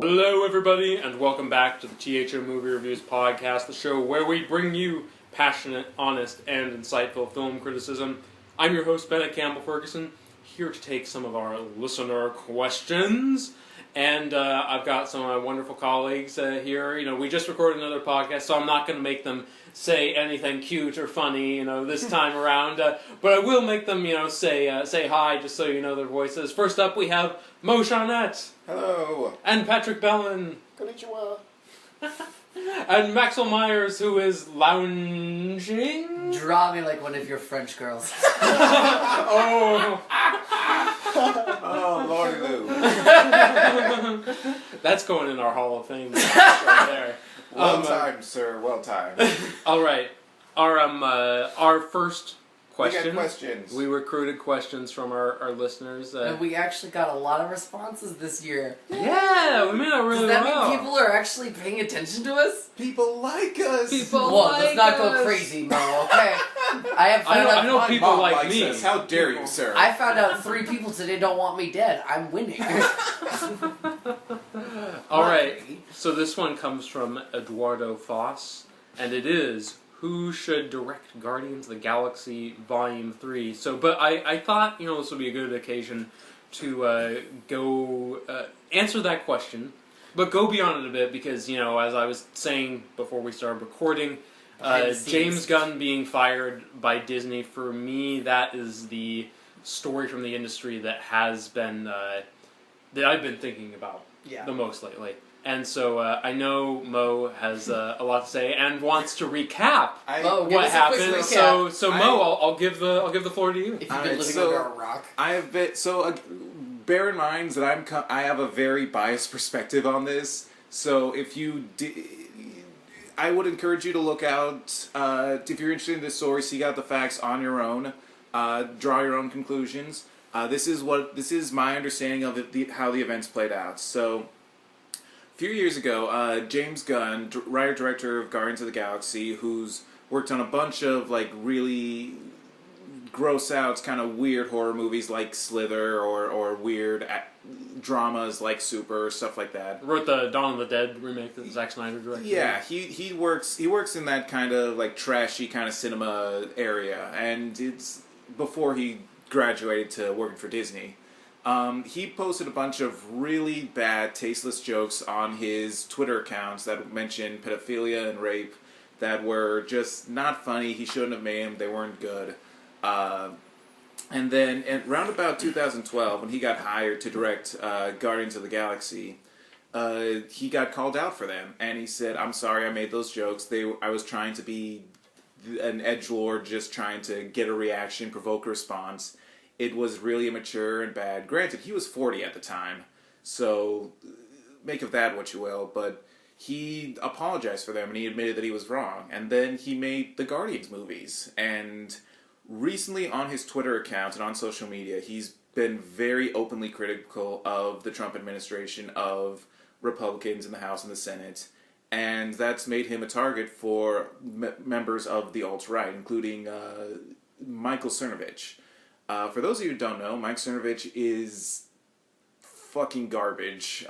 Hello, everybody, and welcome back to the T.H.O Movie Reviews podcast, the show where we bring you passionate, honest, and insightful film criticism. I'm your host, Bennett Campbell Ferguson, here to take some of our listener questions. And I've got some of my wonderful colleagues here. You know, we just recorded another podcast, so I'm not going to make them say anything cute or funny, this time around. But I will make them, say hi, just so you know their voices. First up, we have Shaunette. Hello. And Patrick Belin. Konnichiwa. And Maxwell Meyers, who is lounging. Draw me like one of your French girls. Oh. Oh, Lordy Lou. That's going in our Hall of Fame right there. Well timed, sir. Well timed. All right. Our first question. We got questions. We recruited questions from our listeners. And we actually got a lot of responses this year. Yeah, we made it really Does that well. mean people are actually paying attention to us? People like us. Whoa, let's not go crazy, Mo, okay? I know people Mom like likes me. us. How dare you, sir? I found out 3 people today don't want me dead. I'm winning. All right. So this one comes from Eduardo Foss, and it is, who should direct Guardians of the Galaxy Volume 3? But I thought, this would be a good occasion to go answer that question, but go beyond it a bit because, as I was saying before we started recording, James Gunn being fired by Disney, for me, that is the story from the industry that has been, that I've been thinking about the most lately. And so I know Mo has a lot to say and wants to recap what happened. So Mo, I'll give the floor to you. If you've been living under a rock. Bear in mind that I have a very biased perspective on this. So if I would encourage you to look out, if you're interested in this story, seek out the facts on your own, draw your own conclusions. This is my understanding of how the events played out. So, a few years ago, James Gunn, writer-director of Guardians of the Galaxy, who's worked on a bunch of really gross-out, kind of weird horror movies like Slither or weird dramas like Super, stuff like that. Wrote the Dawn of the Dead remake that Zack Snyder directed. Yeah, he works in that kind of trashy kind of cinema area, and it's before he graduated to working for Disney. He posted a bunch of really bad, tasteless jokes on his Twitter accounts that mentioned pedophilia and rape that were just not funny. He shouldn't have made them. They weren't good. And then, around about 2012, when he got hired to direct Guardians of the Galaxy, he got called out for them. And he said, "I'm sorry I made those jokes. I was trying to be an edgelord, just trying to get a reaction, provoke a response. It was really immature and bad." Granted, he was 40 at the time, so make of that what you will, but he apologized for them and he admitted that he was wrong. And then he made the Guardians movies. And recently on his Twitter account and on social media, he's been very openly critical of the Trump administration, of Republicans in the House and the Senate. And that's made him a target for members of the alt-right, including Michael Cernovich. For those of you who don't know, Mike Cernovich is fucking garbage.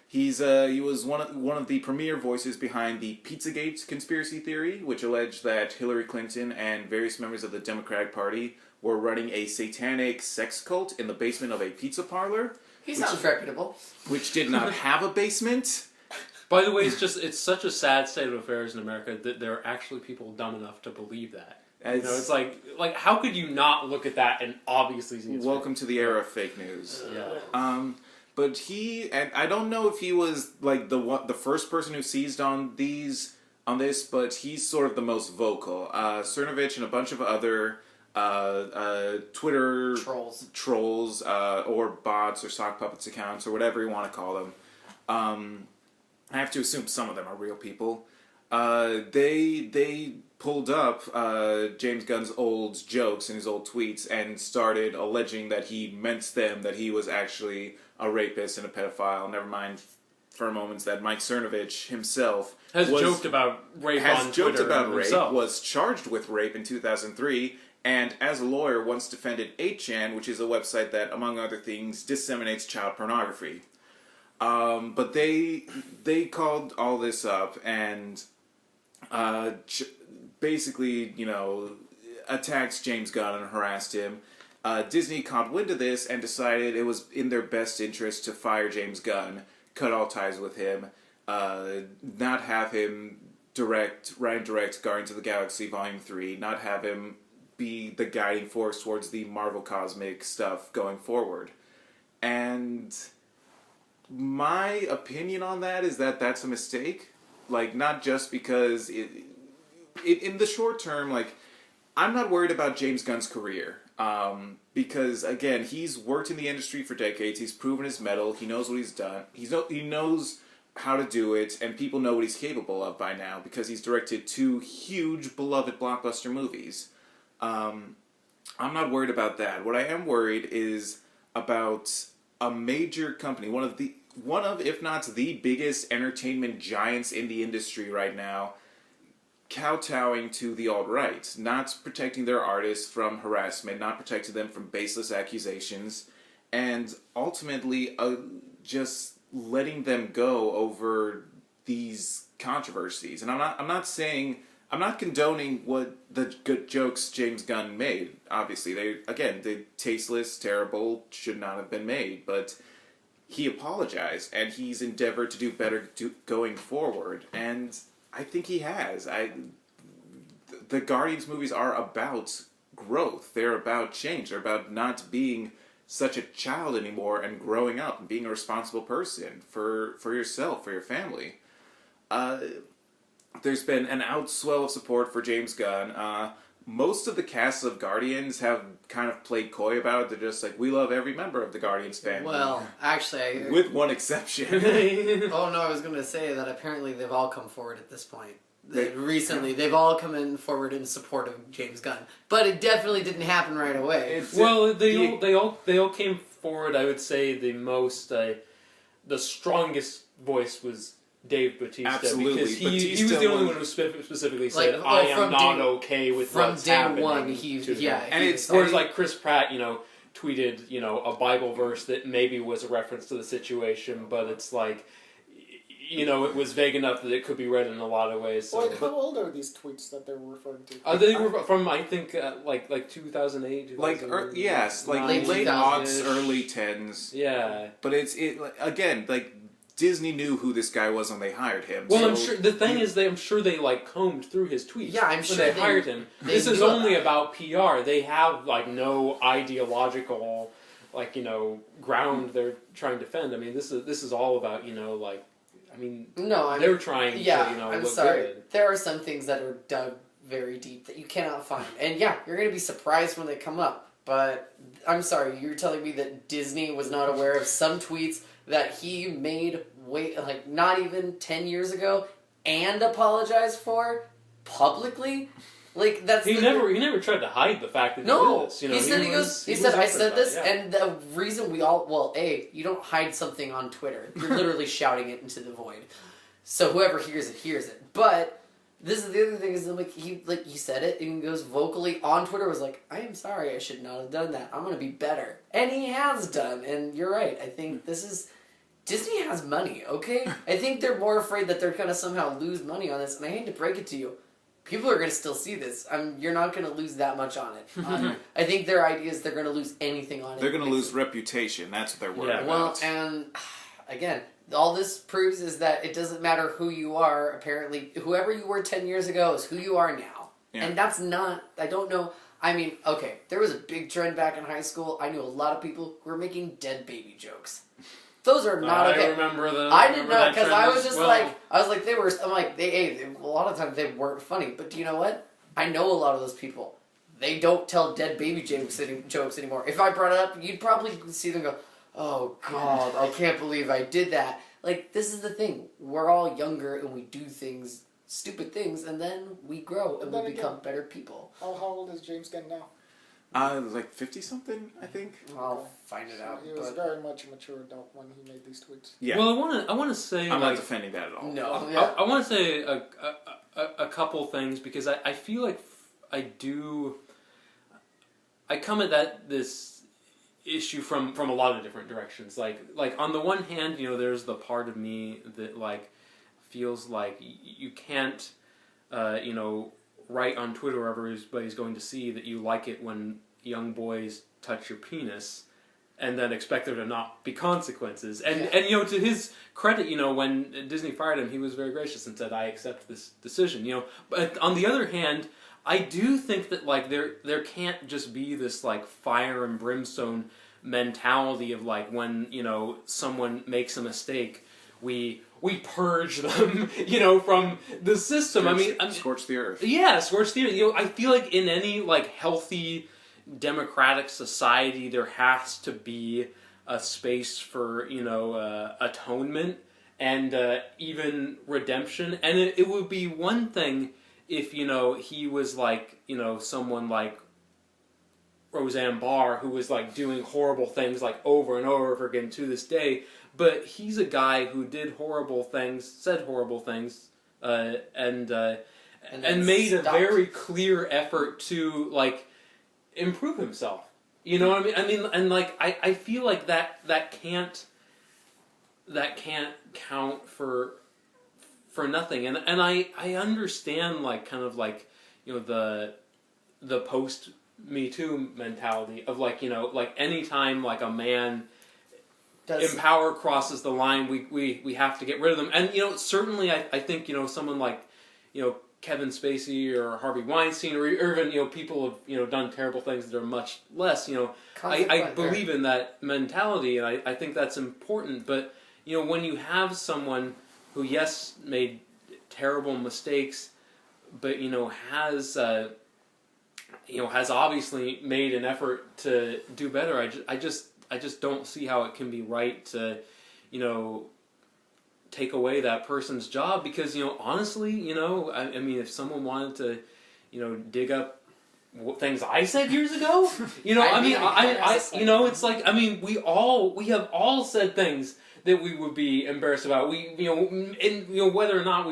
He was one of the premier voices behind the Pizzagate conspiracy theory, which alleged that Hillary Clinton and various members of the Democratic Party were running a satanic sex cult in the basement of a pizza parlor. He sounds reputable. Which did not have a basement. By the way, it's such a sad state of affairs in America that there are actually people dumb enough to believe that. It's like how could you not look at that and obviously see it's welcome fake? to the era of fake news. Yeah. But and I don't know if he was the first person who seized on this, but he's sort of the most vocal. Cernovich and a bunch of other Twitter trolls or bots or sock puppets accounts or whatever you want to call them. I have to assume some of them are real people. They pulled up James Gunn's old jokes and his old tweets and started alleging that he meant them, that he was actually a rapist and a pedophile. Never mind for a moment that Mike Cernovich himself has joked about rape on Twitter himself. Was charged with rape in 2003, and as a lawyer once defended 8chan, which is a website that, among other things, disseminates child pornography. But they called all this up and basically, attacked James Gunn and harassed him. Disney caught wind of this and decided it was in their best interest to fire James Gunn, cut all ties with him, not have him direct Guardians of the Galaxy Volume 3, not have him be the guiding force towards the Marvel Cosmic stuff going forward. And my opinion on that is that that's a mistake. Like, not just because in the short term, like, I'm not worried about James Gunn's career. Because, again, he's worked in the industry for decades, he's proven his mettle, he knows what he's done, he knows how to do it, and people know what he's capable of by now, because he's directed 2 huge, beloved blockbuster movies. I'm not worried about that. What I am worried is about a major company, one of, if not the biggest entertainment giants in the industry right now, kowtowing to the alt-right, not protecting their artists from harassment, not protecting them from baseless accusations, and ultimately just letting them go over these controversies. And I'm not condoning what the good jokes James Gunn made. Obviously, they're tasteless, terrible, should not have been made, but he apologized, and he's endeavored to do better going forward, and I think he has. The Guardians movies are about growth. They're about change. They're about not being such a child anymore and growing up and being a responsible person for yourself, for your family. There's been an outswell of support for James Gunn. Most of the cast of Guardians have kind of played coy about it. They're just like, we love every member of the Guardians family. Well, actually... with one exception. Oh, no, I was going to say that apparently they've all come forward at this point. Recently, they've all come forward in support of James Gunn. But it definitely didn't happen right away. They all came forward, I would say the most... the strongest voice was Dave Bautista. Absolutely. Because he was the only one who specifically said, like, I am not okay with what's happening. From day one, Whereas like Chris Pratt, tweeted, a Bible verse that maybe was a reference to the situation, but it's like, it was vague enough that it could be read in a lot of ways. So. How old are these tweets that they're referring to? They were from, I think, like 2008, 2009. Yes, like late aughts, early 10s. Yeah. But again, Disney knew who this guy was when they hired him. Well, I'm sure the thing is, I'm sure they combed through his tweets. Yeah, I'm sure when they hired him. This is only about PR. They have no ideological ground they're trying to defend. I mean, this is all about they're trying to I'm look sorry. good. There are some things that are dug very deep that you cannot find, and you're going to be surprised when they come up. But I'm sorry, you're telling me that Disney was not aware of some tweets that he made not even 10 years ago and apologized for publicly? That's he never tried to hide the fact that he did this. He said I said this, and the reason we all you don't hide something on Twitter. You're literally shouting it into the void. So whoever hears it. But this is the other thing is he said it and he goes vocally on Twitter was like, I am sorry, I should not have done that. I'm gonna be better. And he has done, and you're right. I think Disney has money, okay? I think they're more afraid that they're gonna somehow lose money on this, and I hate to break it to you. People are going to still see this. You're not going to lose that much on it. I think their idea is they're going to lose anything on it. They're going to lose reputation. That's what they're worried about. Well, and again, all this proves is that it doesn't matter who you are. Apparently, whoever you were 10 years ago is who you are now. Yeah. And that's not, I don't know. I mean, okay, there was a big trend back in high school. I knew a lot of people who were making dead baby jokes. Those are not okay. I remember them. I did not, because I was just a lot of times they weren't funny. But do you know what? I know a lot of those people. They don't tell dead baby jokes anymore. If I brought it up, you'd probably see them go, oh God, I can't believe I did that. This is the thing. We're all younger and we do things, stupid things, and then we grow and we become better people. How old is James Gunn now? 50-something, I think. I'll find it out. He was very much a mature adult when he made these tweets. Yeah. Well, I want to say... I'm not defending that at all. No. Yeah. I want to say a couple things, because I feel like I come at this issue from a lot of different directions. Like on the one hand, you know, there's the part of me that like feels like you can't, you know, write on Twitter where everybody's going to see that you like it when young boys touch your penis, and then expect there to not be consequences. And you know, to his credit, you know, when Disney fired him, he was very gracious and said, "I accept this decision." You know, but on the other hand, I do think that like there can't just be this like fire and brimstone mentality of like when, you know, someone makes a mistake, we purge them, you know, from the system. Scorch the earth. Yeah, scorch the earth. You know, I feel like in any like healthy democratic society, there has to be a space for, you know, atonement and even redemption. And it would be one thing if, you know, he was like, you know, someone like Roseanne Barr who was like doing horrible things like over and over again to this day. But he's a guy who did horrible things, said horrible things, and made a very clear effort to like improve himself. You know what I mean? And like I feel like that can't count for nothing. And I understand like kind of like, you know, the post Me Too mentality of like, you know, like anytime like a man in power crosses the line, we have to get rid of them. And you know, certainly I think, you know, someone like, you know, Kevin Spacey or Harvey Weinstein or even, you know, people have, you know, done terrible things that are much less, you know, I believe in that mentality, and I think that's important. But you know, when you have someone who, yes, made terrible mistakes, but you know, has obviously made an effort to do better, I just don't see how it can be right to, you know, take away that person's job, because, you know, honestly, you know, I mean, if someone wanted to, you know, dig up things I said years ago, you know, I you know, it's like, I mean, we have all said things that we would be embarrassed about. We, you know, and you know, whether or not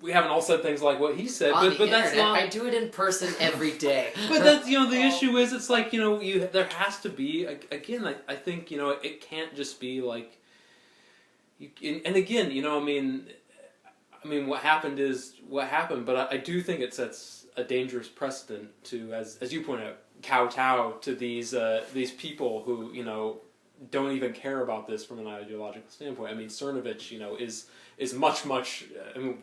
we haven't all said things like what he said, but that's not. I do it in person every day. But that's, you know, the issue is, it's like, you know, there has to be, again, I think, you know, it can't just be like, and again, you know, I mean, what happened is what happened, but I do think it sets a dangerous precedent to, as you point out, kowtow to these people who, you know, don't even care about this from an ideological standpoint. I mean, Cernovich, you know, is much, I mean,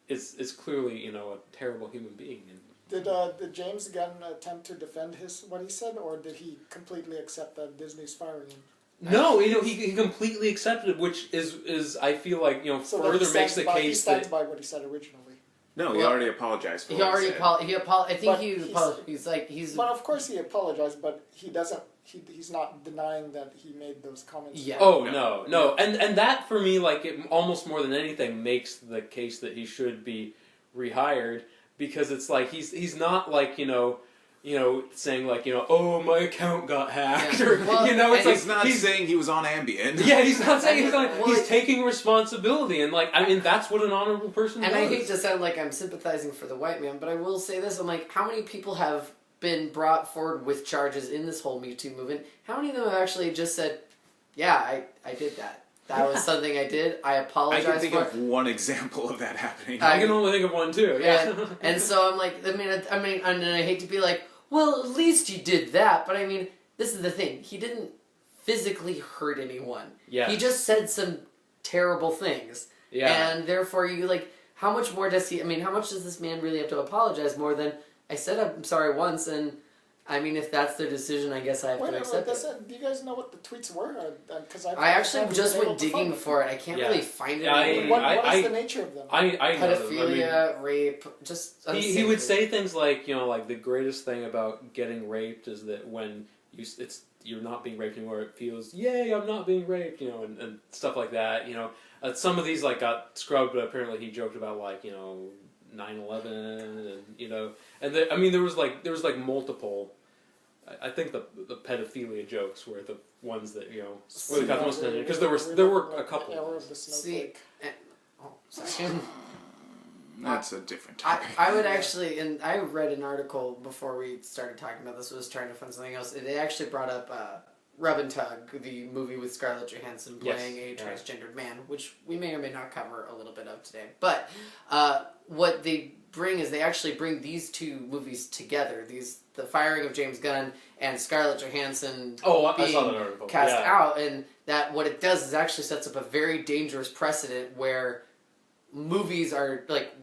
is clearly, you know, a terrible human being. Did James Gunn attempt to defend what he said, or did he completely accept that Disney's firing him? No, you know, he completely accepted it, which is I feel like, you know, so further makes the case he stands by what he said originally. No, he already apologized for it. I think he's like But of course he apologized, but he doesn't. He's not denying that he made those comments. Yeah. Oh no, and that for me, like, it almost more than anything makes the case that he should be rehired, because it's like he's not like, you know, saying like, you know, oh, my account got hacked, or, you know, it's like he's not saying he was on Ambien. Yeah, he's not saying he's taking responsibility, and like, I mean, that's what an honorable person does. And I hate to sound like I'm sympathizing for the white man, but I will say this: I'm like, how many people have been brought forward with charges in this whole Me Too movement? How many of them have actually just said, "Yeah, I did that. That was something I did. I apologize." I can think of one example of that happening. I can only think of one too. Yeah, and so I'm like, I mean, and I hate to be like, well, at least he did that. But I mean, this is the thing. He didn't physically hurt anyone. Yeah. He just said some terrible things. Yeah. And therefore, you like, how much more does he? I mean, how much does this man really have to apologize more than I said I'm sorry once? And I mean, if that's their decision, I guess I have to accept it. Do you guys know what the tweets were? Because I actually just went digging for it. I can't really find it. What is the nature of them? Pedophilia, rape, just... He would say things like, you know, like, the greatest thing about getting raped is that when you're not being raped anymore, it feels, yay, I'm not being raped, you know, and stuff like that, you know. Some of these, like, got scrubbed, but apparently he joked about, like, you know, 9/11, and, you know, and I mean, there was like multiple. I think the pedophilia jokes were the ones that, you know, really got the most attention, because there were a couple. See, sorry. That's a different topic. I would actually, and I read an article before we started talking about this. Was trying to find something else. They actually brought up Rub and Tug, the movie with Scarlett Johansson playing a Yes. transgendered man, which we may or may not cover a little bit of today. But what they bring is they actually bring these two movies together. The firing of James Gunn and Scarlett Johansson I saw that article. cast out, and that what it does is actually sets up a very dangerous precedent where movies are like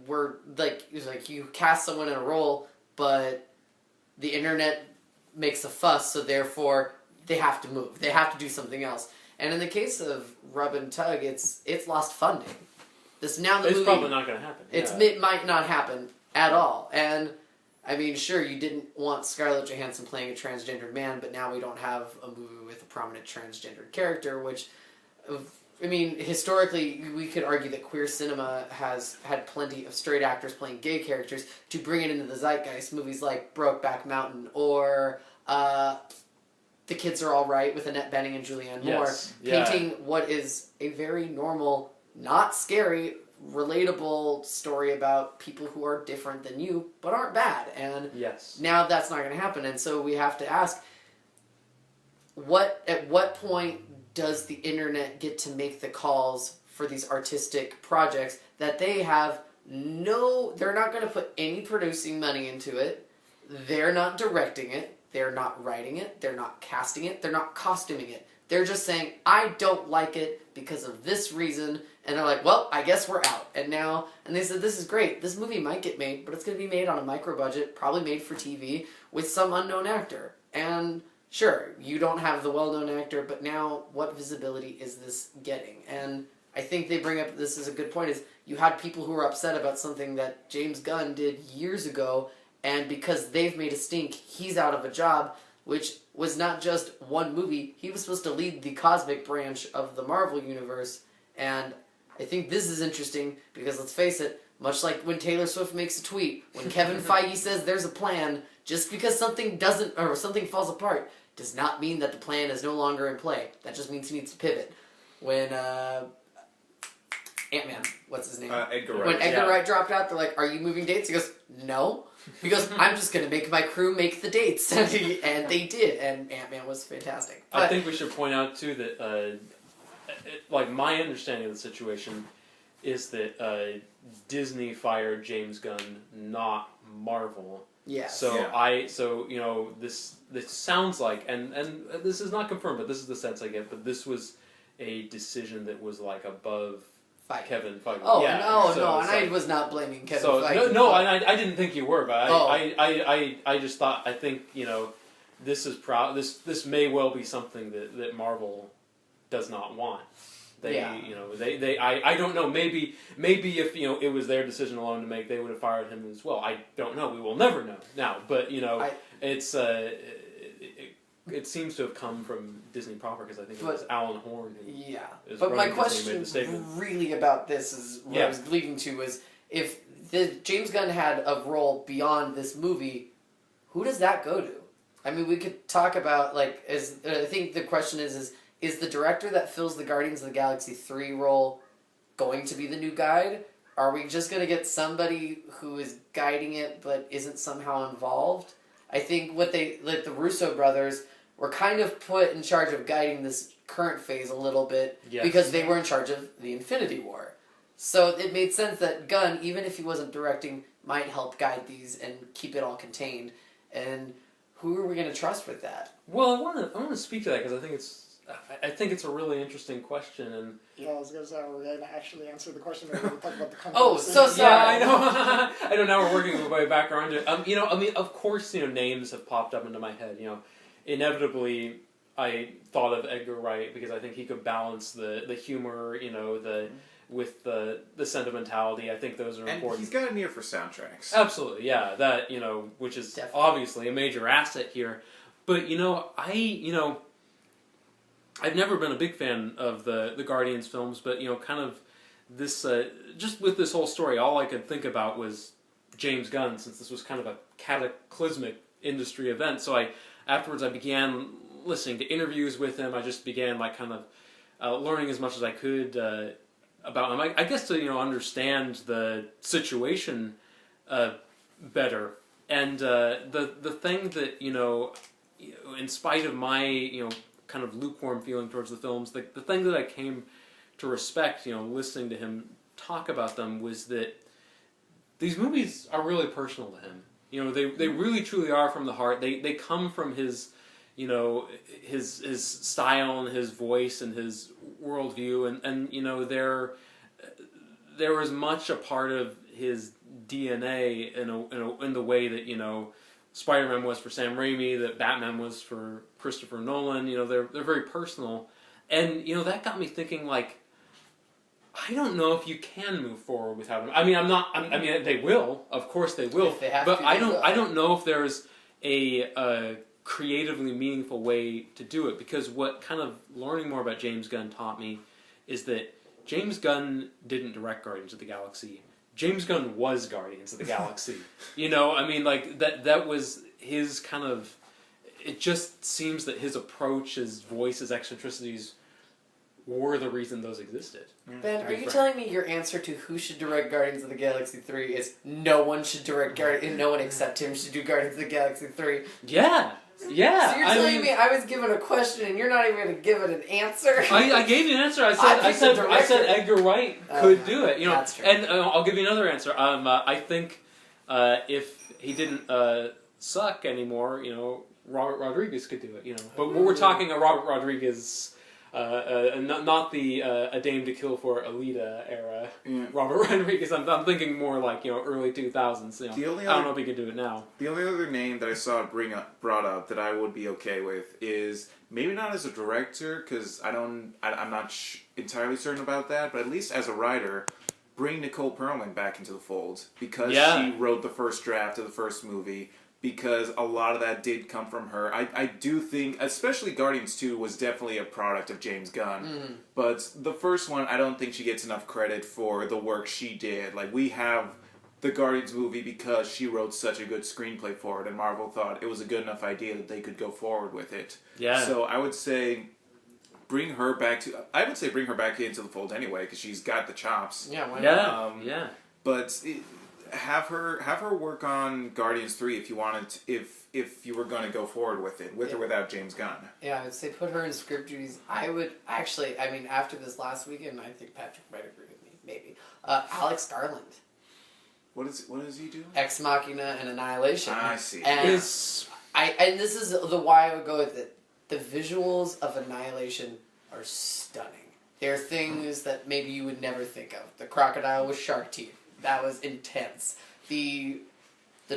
you cast someone in a role, but the internet makes a fuss, so therefore they have to move. They have to do something else. And in the case of Rub and Tug, it's lost funding. It's movie, probably not going to happen. It might not happen at all. And I mean, sure, you didn't want Scarlett Johansson playing a transgendered man, but now we don't have a movie with a prominent transgendered character, which, I mean, historically, we could argue that queer cinema has had plenty of straight actors playing gay characters to bring it into the zeitgeist. Movies like Brokeback Mountain or The Kids Are All Right with Annette Bening and Julianne Moore, painting what is a very normal, not scary, relatable story about people who are different than you, but aren't bad. And now that's not going to happen. And so we have to ask, at what point does the internet get to make the calls for these artistic projects that they have they're not going to put any producing money into it, they're not directing it, they're not writing it, they're not casting it, they're not costuming it. They're just saying, I don't like it because of this reason, and they're like, well, I guess we're out. And they said, this is great, this movie might get made, but it's going to be made on a micro budget, probably made for TV, with some unknown actor. And sure, you don't have the well-known actor, but now what visibility is this getting? And I think they bring up, this is a good point, is you had people who were upset about something that James Gunn did years ago, and because they've made a stink, he's out of a job, which was not just one movie. He was supposed to lead the cosmic branch of the Marvel Universe, and I think this is interesting because, let's face it, much like when Taylor Swift makes a tweet, when Kevin Feige says there's a plan, just because something falls apart does not mean that the plan is no longer in play. That just means he needs to pivot. When Ant-Man, what's his name? Edgar Wright. When Edgar Wright dropped out, they're like, are you moving dates? He goes, no. He goes, I'm just going to make my crew make the dates. And they did, and Ant-Man was fantastic. But I think we should point out, too, that my understanding of the situation is that Disney fired James Gunn, not Marvel. Yeah. So this sounds like, and this is not confirmed, but this is the sense I get. But this was a decision that was like above Kevin Feige. Oh no, and I was not blaming Kevin Feige. No, I didn't think you were, but I just thought, I think this is this may well be something that Marvel does not want. I don't know. Maybe if it was their decision alone to make, they would have fired him as well. I don't know. We will never know now. But it seems to have come from Disney proper, because I think it was Alan Horn. But my question really about this is what I was leading to is, if James Gunn had a role beyond this movie, who does that go to? I mean, we could talk about I think the question is the director that fills the Guardians of the Galaxy 3 role going to be the new guide? Are we just going to get somebody who is guiding it but isn't somehow involved? I think the Russo brothers were kind of put in charge of guiding this current phase a little bit because they were in charge of the Infinity War. So it made sense that Gunn, even if he wasn't directing, might help guide these and keep it all contained. And who are we going to trust with that? Well, I want to speak to that because I think it's a really interesting question, and I was going to say, we're going to actually answer the question, or we're going to talk about the controversy. Oh, so sorry. Yeah, I know. I know. Now we're working our way back around it. I mean, of course, names have popped up into my head. Inevitably, I thought of Edgar Wright because I think he could balance the humor, with the sentimentality. I think those are important. And he's got an ear for soundtracks. Absolutely, yeah. That which is obviously a major asset here. But I've never been a big fan of the Guardians films, but kind of this just with this whole story, all I could think about was James Gunn, since this was kind of a cataclysmic industry event. So afterwards I began listening to interviews with him. I just began kind of learning as much as I could about him. I guess to understand the situation better. And the thing that in spite of my kind of lukewarm feeling towards the films. The thing that I came to respect, listening to him talk about them, was that these movies are really personal to him. They really truly are from the heart. They come from his, his style and his voice and his worldview, and they're as much a part of his DNA in the way that Spider-Man was for Sam Raimi, that Batman was for Christopher Nolan. They're very personal, and that got me thinking, like, I don't know if you can move forward without them. I mean, they will, of course they will, if they have but to, I will. don't know if there's a creatively meaningful way to do it, because what kind of learning more about James Gunn taught me is that James Gunn didn't direct Guardians of the Galaxy. James Gunn was Guardians of the Galaxy. That was his kind of... It just seems that his approach, his voice, his eccentricities were the reason those existed. Ben, are you telling me your answer to who should direct Guardians of the Galaxy 3 is no one should direct no one except him should do Guardians of the Galaxy 3? Yeah. Yeah. So you're telling me I was given a question and you're not even going to give it an answer? I gave you an answer. I said Edgar Wright could do it. That's true. And I'll give you another answer. I think if he didn't suck anymore, Robert Rodriguez could do it. But we're talking a Robert Rodriguez. Not the A Dame to Kill for Alita era Robert Rodriguez. I'm thinking more like early 2000s. I don't know if he could do it now. The only other name that I saw brought up that I would be okay with is maybe not as a director, because I'm not entirely certain about that, but at least as a writer, bring Nicole Perlman back into the fold, because she wrote the first draft of the first movie. Because a lot of that did come from her. I do think, especially Guardians 2 was definitely a product of James Gunn. But the first one, I don't think she gets enough credit for the work she did. Like, we have the Guardians movie because she wrote such a good screenplay for it, and Marvel thought it was a good enough idea that they could go forward with it. Yeah. So I would say bring her back into the fold anyway, because she's got the chops. Yeah, why not? But... Have her work on Guardians 3 if you wanted to, if you were going to go forward with it, with or without James Gunn. Yeah, I would say put her in script duties. I would actually, after this last weekend, I think Patrick might agree with me, maybe. Alex Garland. What does he do? Ex Machina and Annihilation. I see. And and this is the why I would go with it. The visuals of Annihilation are stunning. They're things that maybe you would never think of. The crocodile with shark teeth. That was intense. The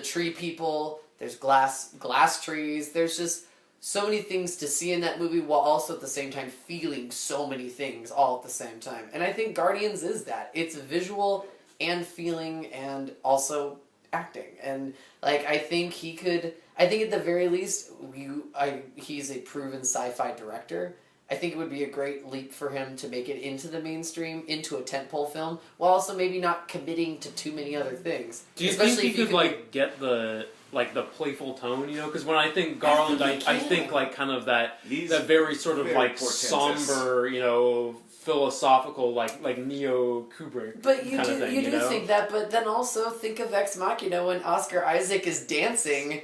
tree people, there's glass trees, there's just so many things to see in that movie while also at the same time feeling so many things all at the same time. And I think Guardians is that. It's visual and feeling and also acting. And I think at the very least, he's a proven sci-fi director. I think it would be a great leap for him to make it into the mainstream, into a tentpole film, while also maybe not committing to too many other things. Do you think he could get the playful tone? Because when I think Garland, I think kind of that very sort of somber, philosophical, like Neo Kubrick. But you do think that, but then also think of Ex Machina when Oscar Isaac is dancing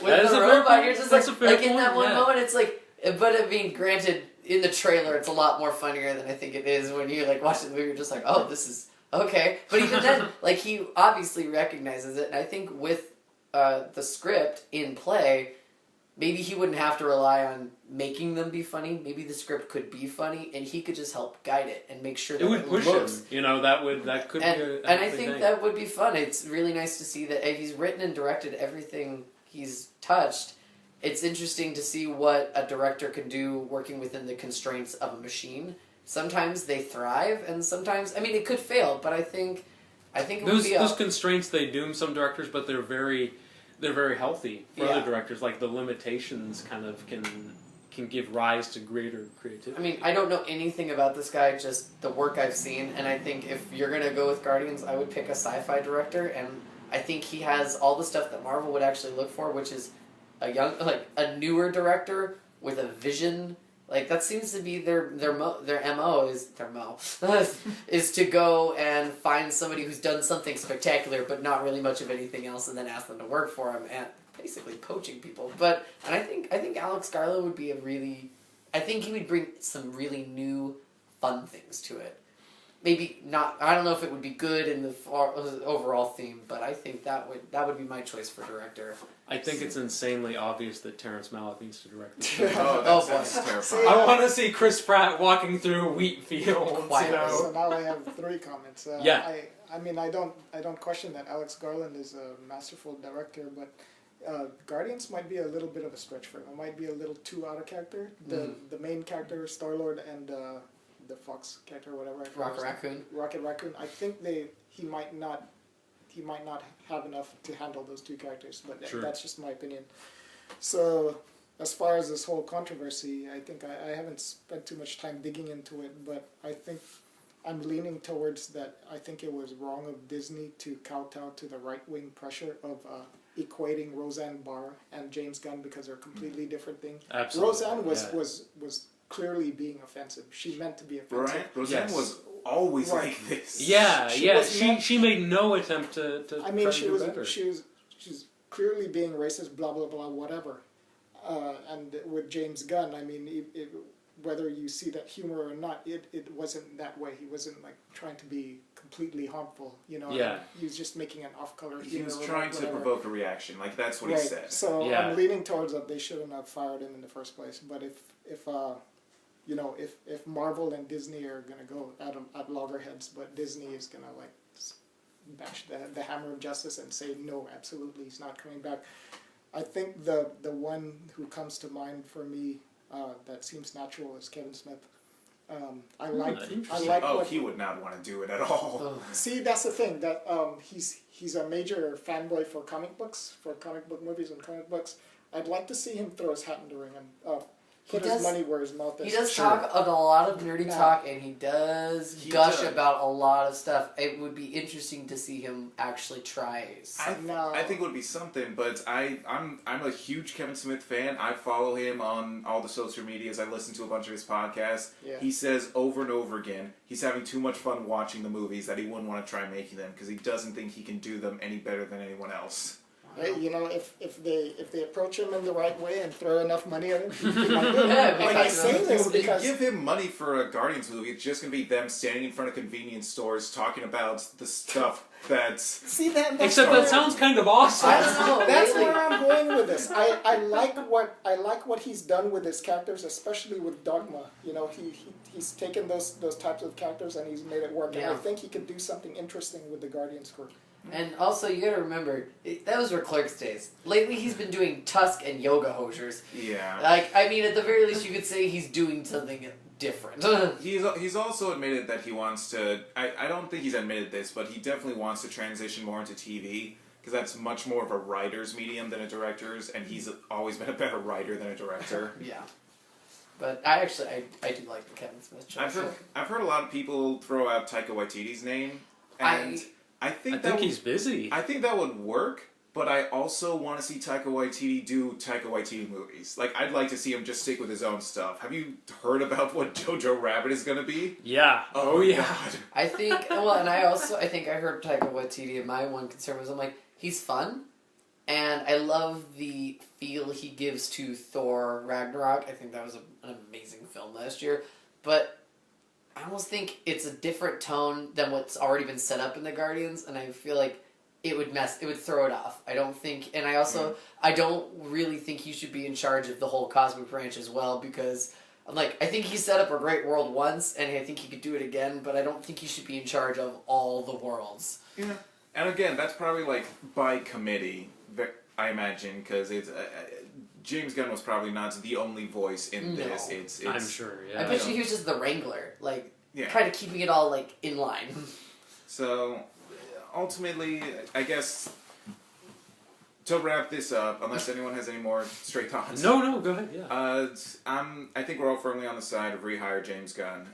with the robot. You're just in that one moment, it's like, but granted. In the trailer, it's a lot more funnier than I think it is when you watch the movie. You're just like, oh, this is okay. But even then, he obviously recognizes it, and I think with the script in play, maybe he wouldn't have to rely on making them be funny. Maybe the script could be funny, and he could just help guide it and make sure that it would push looks. him. That could be. And I think that would be fun. It's really nice to see that he's written and directed everything he's touched. It's interesting to see what a director can do working within the constraints of a machine. Sometimes they thrive, and sometimes it could fail. But I think it would be those constraints, they doom some directors, but they're very healthy for other directors. Like the limitations kind of can give rise to greater creativity. I don't know anything about this guy, just the work I've seen, and I think if you're gonna go with Guardians, I would pick a sci-fi director, and I think he has all the stuff that Marvel would actually look for, which is a newer director with a vision. That seems to be their MO is to go and find somebody who's done something spectacular but not really much of anything else, and then ask them to work for him, and basically poaching people. And I think Alex Garland would be a really I think he would bring some really new, fun things to it. Maybe not. I don't know if it would be good in the overall theme, but I think that would be my choice for director. I think it's insanely obvious that Terrence Malick needs to direct this. That's terrifying. I want to see Chris Pratt walking through wheat fields. So now I have 3 comments. Yeah. I mean, I don't question that Alex Garland is a masterful director, but Guardians might be a little bit of a stretch for him. It might be a little too out of character. The main character, Star-Lord, and the Fox character, whatever. Rocket Raccoon. I think he might not have enough to handle those 2 characters, but that's just my opinion. So, as far as this whole controversy, I think I haven't spent too much time digging into it, but I think I'm leaning towards that. I think it was wrong of Disney to kowtow to the right-wing pressure of equating Roseanne Barr and James Gunn because they're completely different things. Absolutely. Roseanne was clearly being offensive. She meant to be offensive. Right? Roseanne was always like this. Yeah, she made no attempt to I mean, do better. she's clearly being racist, blah blah blah, whatever. And with James Gunn, I mean, whether you see that humor or not, it wasn't that way. He wasn't like trying to be completely harmful, you know. Yeah. He was just making an off-color humor. He was trying to provoke a reaction, like that's what he said. So I'm leaning towards that they shouldn't have fired him in the first place. But if Marvel and Disney are gonna go at loggerheads, but Disney is gonna like bash the hammer of justice and say no, absolutely, he's not coming back. I think the one who comes to mind for me that seems natural is Kevin Smith. I like. He would not want to do it at all. See, that's the thing that he's a major fanboy for comic books, for comic book movies and comic books. I'd like to see him throw his hat in the ring and put his money where his mouth is. He does talk a lot of nerdy talk, and he does gush about a lot of stuff. It would be interesting to see him actually try. I think it would be something, but I'm a huge Kevin Smith fan. I follow him on all the social medias. I listen to a bunch of his podcasts. Yeah. He says over and over again he's having too much fun watching the movies that he wouldn't want to try making them because he doesn't think he can do them any better than anyone else. Hey, you know, if they approach him in the right way and throw enough money at him, he might do it. And I say this because give him money for a Guardians movie, it's just gonna be them standing in front of convenience stores talking about the stuff that's except that sounds kind of awesome. I don't know. That's where I'm going with this. I like what he's done with his characters, especially with Dogma. You know, he's taken those types of characters and he's made it work. And I think he could do something interesting with the Guardians crew. And also, you gotta remember, those were Clerks days. Lately, he's been doing Tusk and Yoga Hosers. Yeah. Like, I mean, at the very least, you could say he's doing something different. He's also admitted that he wants to... I don't think he's admitted this, but he definitely wants to transition more into TV, because that's much more of a writer's medium than a director's, and he's always been a better writer than a director. Yeah. But I do like the Kevin Smith show. I've heard a lot of people throw out Taika Waititi's name, and... I think he's busy. I think that would work, but I also want to see Taika Waititi do Taika Waititi movies. Like, I'd like to see him just stick with his own stuff. Have you heard about what Jojo Rabbit is going to be? Yeah. Oh yeah. God. I think I heard Taika Waititi, and my one concern was, I'm like, he's fun, and I love the feel he gives to Thor Ragnarok. I think that was an amazing film last year, but I almost think it's a different tone than what's already been set up in the Guardians, and I feel like it would throw it off. I don't think, and I don't really think he should be in charge of the whole cosmic branch as well, because I'm like, I think he set up a great world once, and I think he could do it again, but I don't think he should be in charge of all the worlds. Yeah, and again, that's probably like by committee, I imagine, because it's... James Gunn was probably not the only voice in this. It's I'm sure, yeah. I bet he was just the wrangler, kind of keeping it all, in line. So, ultimately, I guess, to wrap this up, unless anyone has any more straight thoughts. No, go ahead, yeah. I think we're all firmly on the side of rehire James Gunn.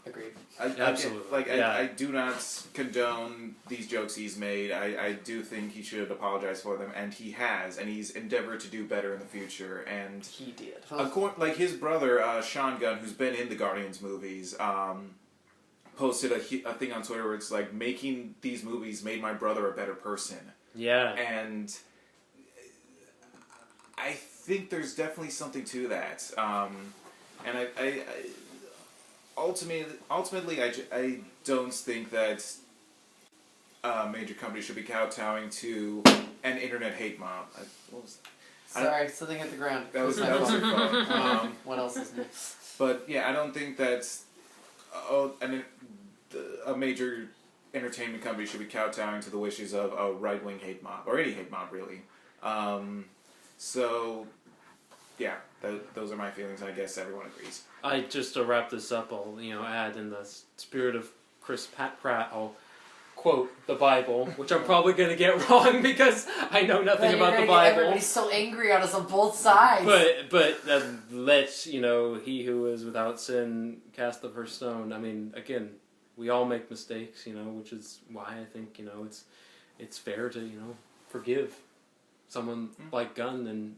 Agreed. Absolutely. I do not condone these jokes he's made. I do think he should apologize for them, and he has, and he's endeavored to do better in the future. And he did. Like his brother, Sean Gunn, who's been in the Guardians movies, posted a thing on Twitter where it's like, making these movies made my brother a better person. Yeah. And I think there's definitely something to that. And I ultimately, I don't think that major companies should be kowtowing to an internet hate mob. What was that? Sorry, something hit the ground. That was your fault. What else is new? But yeah, I don't think that's a major entertainment company should be kowtowing to the wishes of a right-wing hate mob, or any hate mob, really. So, yeah, those are my feelings. I guess everyone agrees. Just to wrap this up, I'll add in the spirit of Chris Pratt, I'll quote the Bible, which I'm probably going to get wrong because I know nothing about the Bible. Everybody's so angry at us on both sides. But let he who is without sin cast the first stone. I mean, again, we all make mistakes, which is why I think it's fair to forgive someone like Gunn, and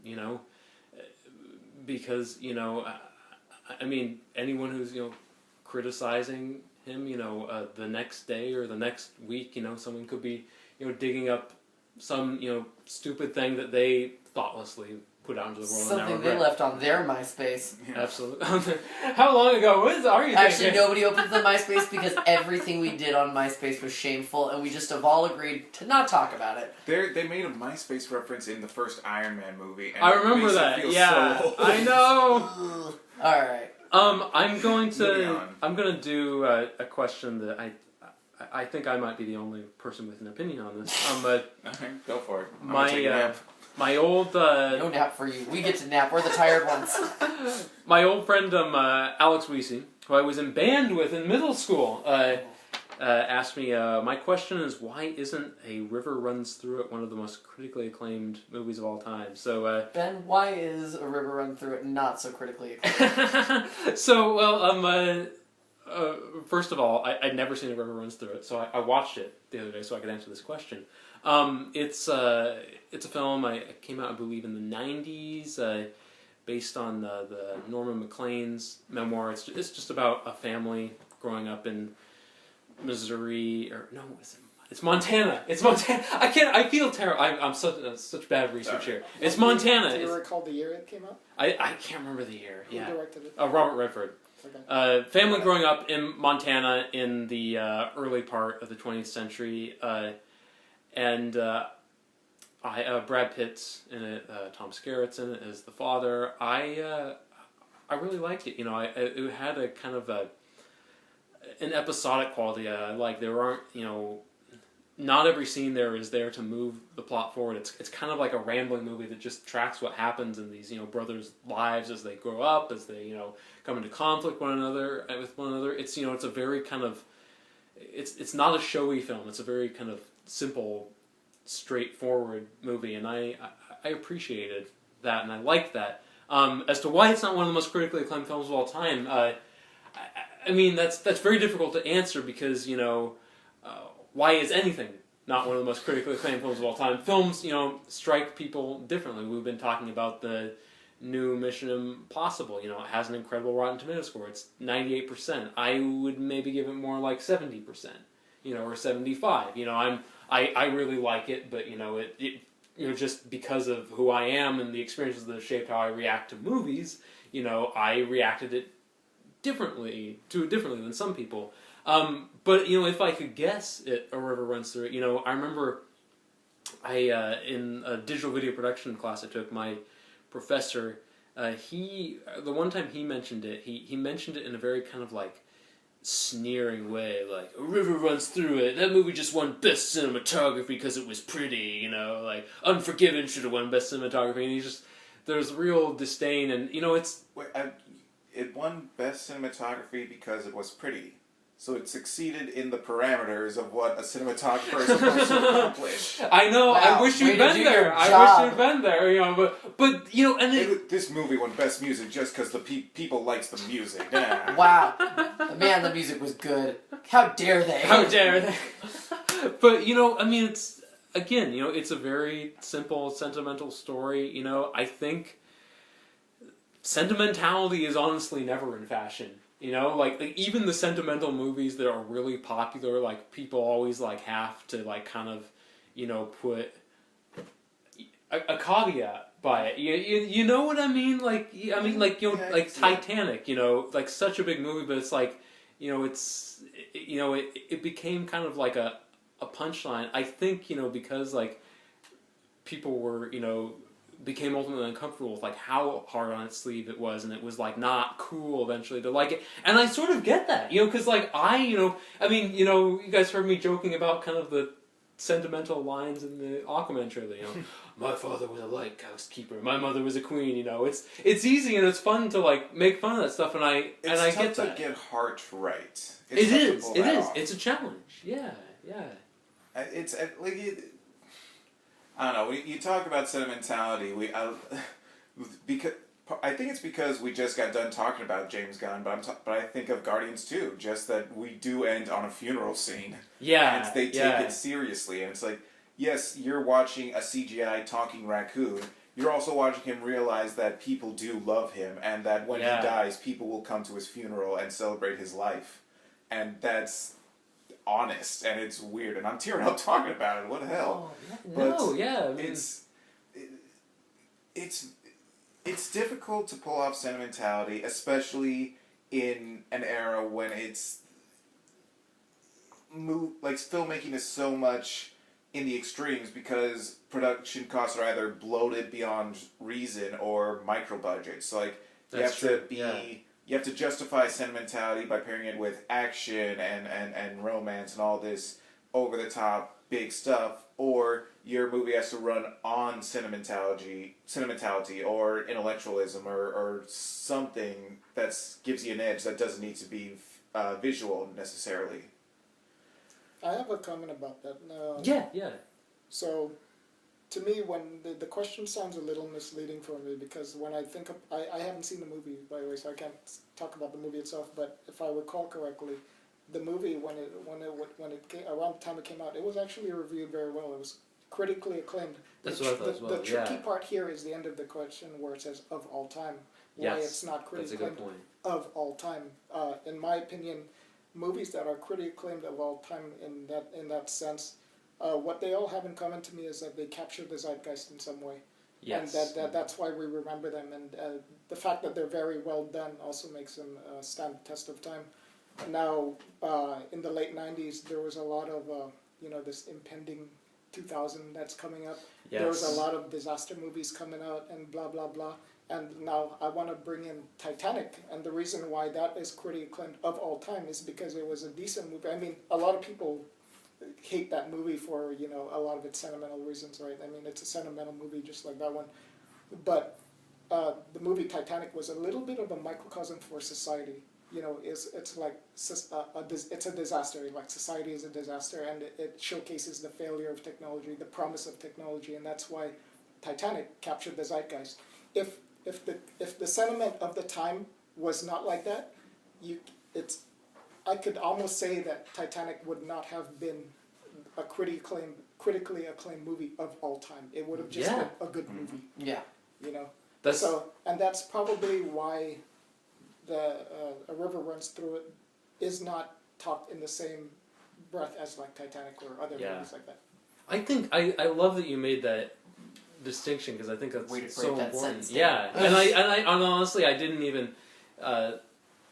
because I mean, anyone who's criticizing him, the next day or the next week, someone could be, digging up some, stupid thing that they thoughtlessly put out into the world. Something they left on their MySpace. Yeah. Absolutely. How long ago are you Actually, thinking? nobody opened the MySpace because everything we did on MySpace was shameful, and we just have all agreed to not talk about it. They made a MySpace reference in the first Iron Man movie. And I remember that. Yeah, so I know. All right. I'm going to do a question that I think I might be the only person with an opinion on this. But okay, go for it. My old no nap for you. We get to nap. We're the tired ones. my old friend Alex Weesey, who I was in band with in middle school, asked me. My question is, why isn't A River Runs Through It one of the most critically acclaimed movies of all time? So Ben, why is A River Run Through It not so critically acclaimed? So well, first of all, I'd never seen A River Runs Through It, so I watched it the other day so I could answer this question. It's a film. It came out, I believe, in the 90s, based on the Norman MacLean's memoir. It's just about a family growing up in Missouri, or no, it's Montana. It's Montana. I feel terrible. I'm such bad research here. It's Montana. Do you recall the year it came out? I can't remember the year. Who directed it? Robert Redford. Okay. Family growing up in Montana in the early part of the 20th century, and Brad Pitt's in it. Tom Skerritt's in it as the father. I really liked it. It had a kind of an episodic quality. There aren't, not every scene there is there to move the plot forward. It's kind of like a rambling movie that just tracks what happens in these, brothers' lives as they grow up, as they, come into conflict with one another. It's, it's a very kind of, it's not a showy film. It's a very kind of simple, straightforward movie, and I appreciated that, and I liked that. As to why it's not one of the most critically acclaimed films of all time, I mean, that's very difficult to answer because, why is anything not one of the most critically acclaimed films of all time? Films, strike people differently. We've been talking about the new Mission Impossible. It has an incredible Rotten Tomatoes score. It's 98%. I would maybe give it more like 70%, or 75%. I really like it, but, just because of who I am and the experiences that have shaped how I react to movies, I reacted it differently than some people. But if I could guess it, A River Runs Through It, I remember in a digital video production class I took, my professor, the one time he mentioned it, he mentioned it in a very kind of like sneering way, like, A River Runs Through It, that movie just won Best Cinematography because it was pretty, like, Unforgiven should have won Best Cinematography, and there's real disdain, and, it's... Wait, it won Best Cinematography because it was pretty. So it succeeded in the parameters of what a cinematographer is supposed to accomplish. I know. Wow. I wish you'd been there. But and this movie won Best Music just because the people liked the music. Yeah. Wow, man, the music was good. How dare they? How dare they? But it's again, it's a very simple, sentimental story. I think sentimentality is honestly never in fashion. Like even the sentimental movies that are really popular, like people always like have to like kind of, put a caveat by it. You know what I mean? Like like Titanic. Like such a big movie, but it's like it became kind of like a punchline. I think because like people were became ultimately uncomfortable with like how hard on its sleeve it was, and it was like not cool eventually to like it. And I sort of get that, because like you guys heard me joking about kind of the sentimental lines in the Aquaman trailer. My father was a lighthouse keeper, my mother was a queen. It's easy and it's fun to like make fun of that stuff, and I get that. It's tough to get heart right. It is. It's a challenge. Yeah. It's like. I don't know. You talk about sentimentality. Because I think it's because we just got done talking about James Gunn, but I think of Guardians too. Just that we do end on a funeral scene. Yeah, and they take it seriously, and it's like, yes, you're watching a CGI talking raccoon. You're also watching him realize that people do love him, and that when he dies, people will come to his funeral and celebrate his life, and that's honest, and it's weird, and I'm tearing up talking about it. What the hell? It's difficult to pull off sentimentality, especially in an era when it's like filmmaking is so much in the extremes because production costs are either bloated beyond reason or micro budgets. So like you have to justify sentimentality by pairing it with action and romance and all this over-the-top big stuff, or your movie has to run on sentimentality or intellectualism or something that gives you an edge that doesn't need to be visual necessarily. I have a comment about that. Yeah. So, to me, when the question sounds a little misleading for me, because when I think of, I haven't seen the movie, by the way, so I can't talk about the movie itself, but if I recall correctly, the movie, when it came, around the time it came out, it was actually reviewed very well. It was critically acclaimed. That's what I thought as well. The tricky part here is the end of the question where it says of all time. Why it's not critically acclaimed of all time. In my opinion, movies that are critically acclaimed of all time in that sense, what they all have in common to me is that they capture the zeitgeist in some way. Yes. And that's why we remember them. And the fact that they're very well done also makes them stand the test of time. Now, in the late 90s, there was a lot of, this impending 2000 that's coming up. Yes. There was a lot of disaster movies coming out and blah, blah, blah. And now I want to bring in Titanic. And the reason why that is critically acclaimed of all time is because it was a decent movie. I mean, a lot of people hate that movie for, a lot of its sentimental reasons, right? I mean, it's a sentimental movie just like that one. But the movie Titanic was a little bit of a microcosm for society. It's like it's a disaster. Like society is a disaster, and it showcases the failure of technology, the promise of technology, and that's why Titanic captured the zeitgeist. If the sentiment of the time was not like that, I could almost say that Titanic would not have been a critically acclaimed movie of all time. It would have just been a good movie. Yeah. That's probably why A River Runs Through It is not talked in the same breath as like Titanic or other movies like that. I think I love that you made that distinction, because I think that's so important. Yeah, and honestly, I didn't even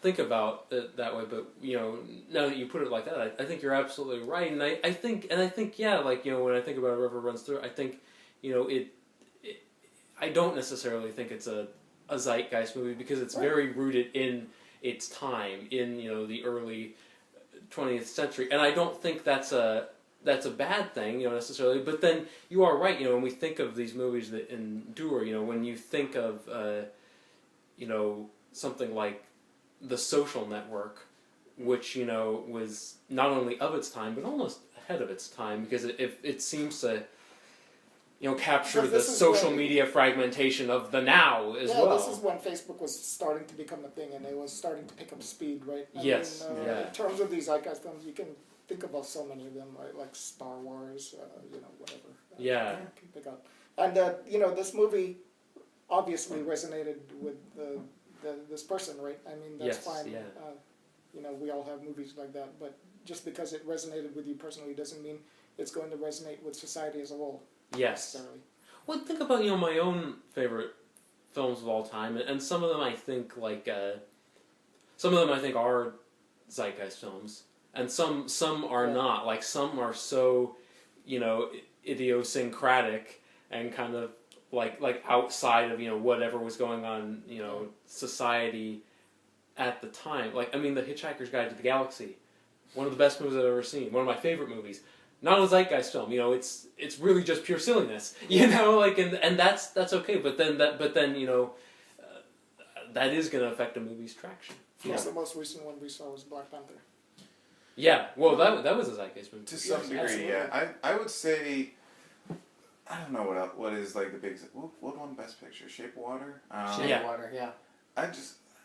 think about it that way, but now that you put it like that, I think you're absolutely right, and I think when I think about A River Runs Through It, I think I don't necessarily think it's a zeitgeist movie, because it's very rooted in its time, in the early 20th century, and I don't think that's a bad thing, necessarily. But then you are right, when we think of these movies that endure, when you think of something like The Social Network, which was not only of its time but almost ahead of its time, because it seems to capture the social media fragmentation of the now as well. This is when Facebook was starting to become a thing, and it was starting to pick up speed, right? In terms of these zeitgeist films, you can think about so many of them, right? Like Star Wars, whatever. Yeah. Can pick up. And this movie obviously resonated with this person, right? I mean, that's fine. Yeah. We all have movies like that, but just because it resonated with you personally doesn't mean it's going to resonate with society as a whole. Yes. Well, think about my own favorite films of all time, and some of them I think some of them I think are zeitgeist films, and some are not. Like some are so idiosyncratic and kind of like outside of whatever was going on society at the time. Like The Hitchhiker's Guide to the Galaxy, one of the best movies I've ever seen. One of my favorite movies. Not a zeitgeist film, it's really just pure silliness, and that's okay. But then that is going to affect a movie's traction. Yes, the most recent one we saw was Black Panther. Yeah, well, that was a zeitgeist movie. To some degree, absolutely. yeah. I would say, I don't know what is like the big. What won Best Picture? Shape of Water. Shape of Water, yeah.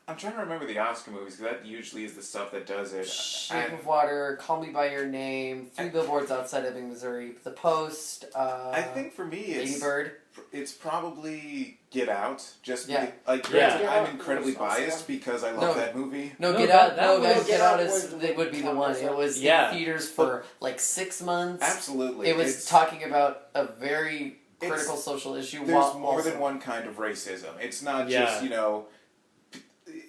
I'm trying to remember the Oscar movies because that usually is the stuff that does it. Shape of Water, Call Me by Your Name, Three Billboards Outside Ebbing, Missouri, The Post. I think for me, Lady Bird. It's probably Get Out. Just Yeah. I'm incredibly biased because I love that movie. No, Get Out. Get Out would be the one. It was in theaters for 6 months. Absolutely, it was talking about a very critical social issue. There's more than one kind of racism. It's not just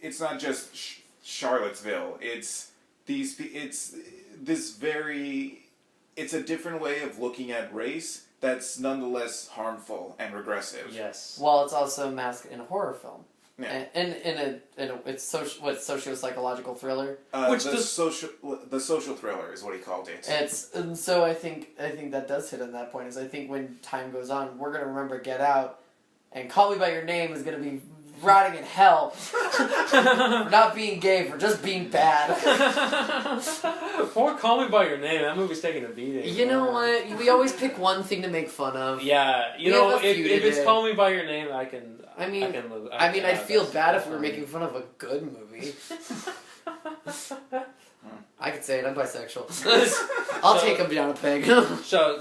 it's not just Charlottesville. It's a different way of looking at race that's nonetheless harmful and regressive. Yes. Well, it's also masked in a horror film. Yeah. And it's socio-psychological thriller. The social thriller is what he called it. So I think that does hit on that point. Is I think when time goes on, we're gonna remember Get Out, and Call Me by Your Name is gonna be rotting in hell for not being gay, for just being bad. Poor Call Me by Your Name. That movie's taking a beating. You know what? We always pick one thing to make fun of. Yeah, if it's Call Me by Your Name, I can. I'd feel bad if we were making fun of a good movie. I could say it. I'm bisexual. I'll take him down a peg. Shall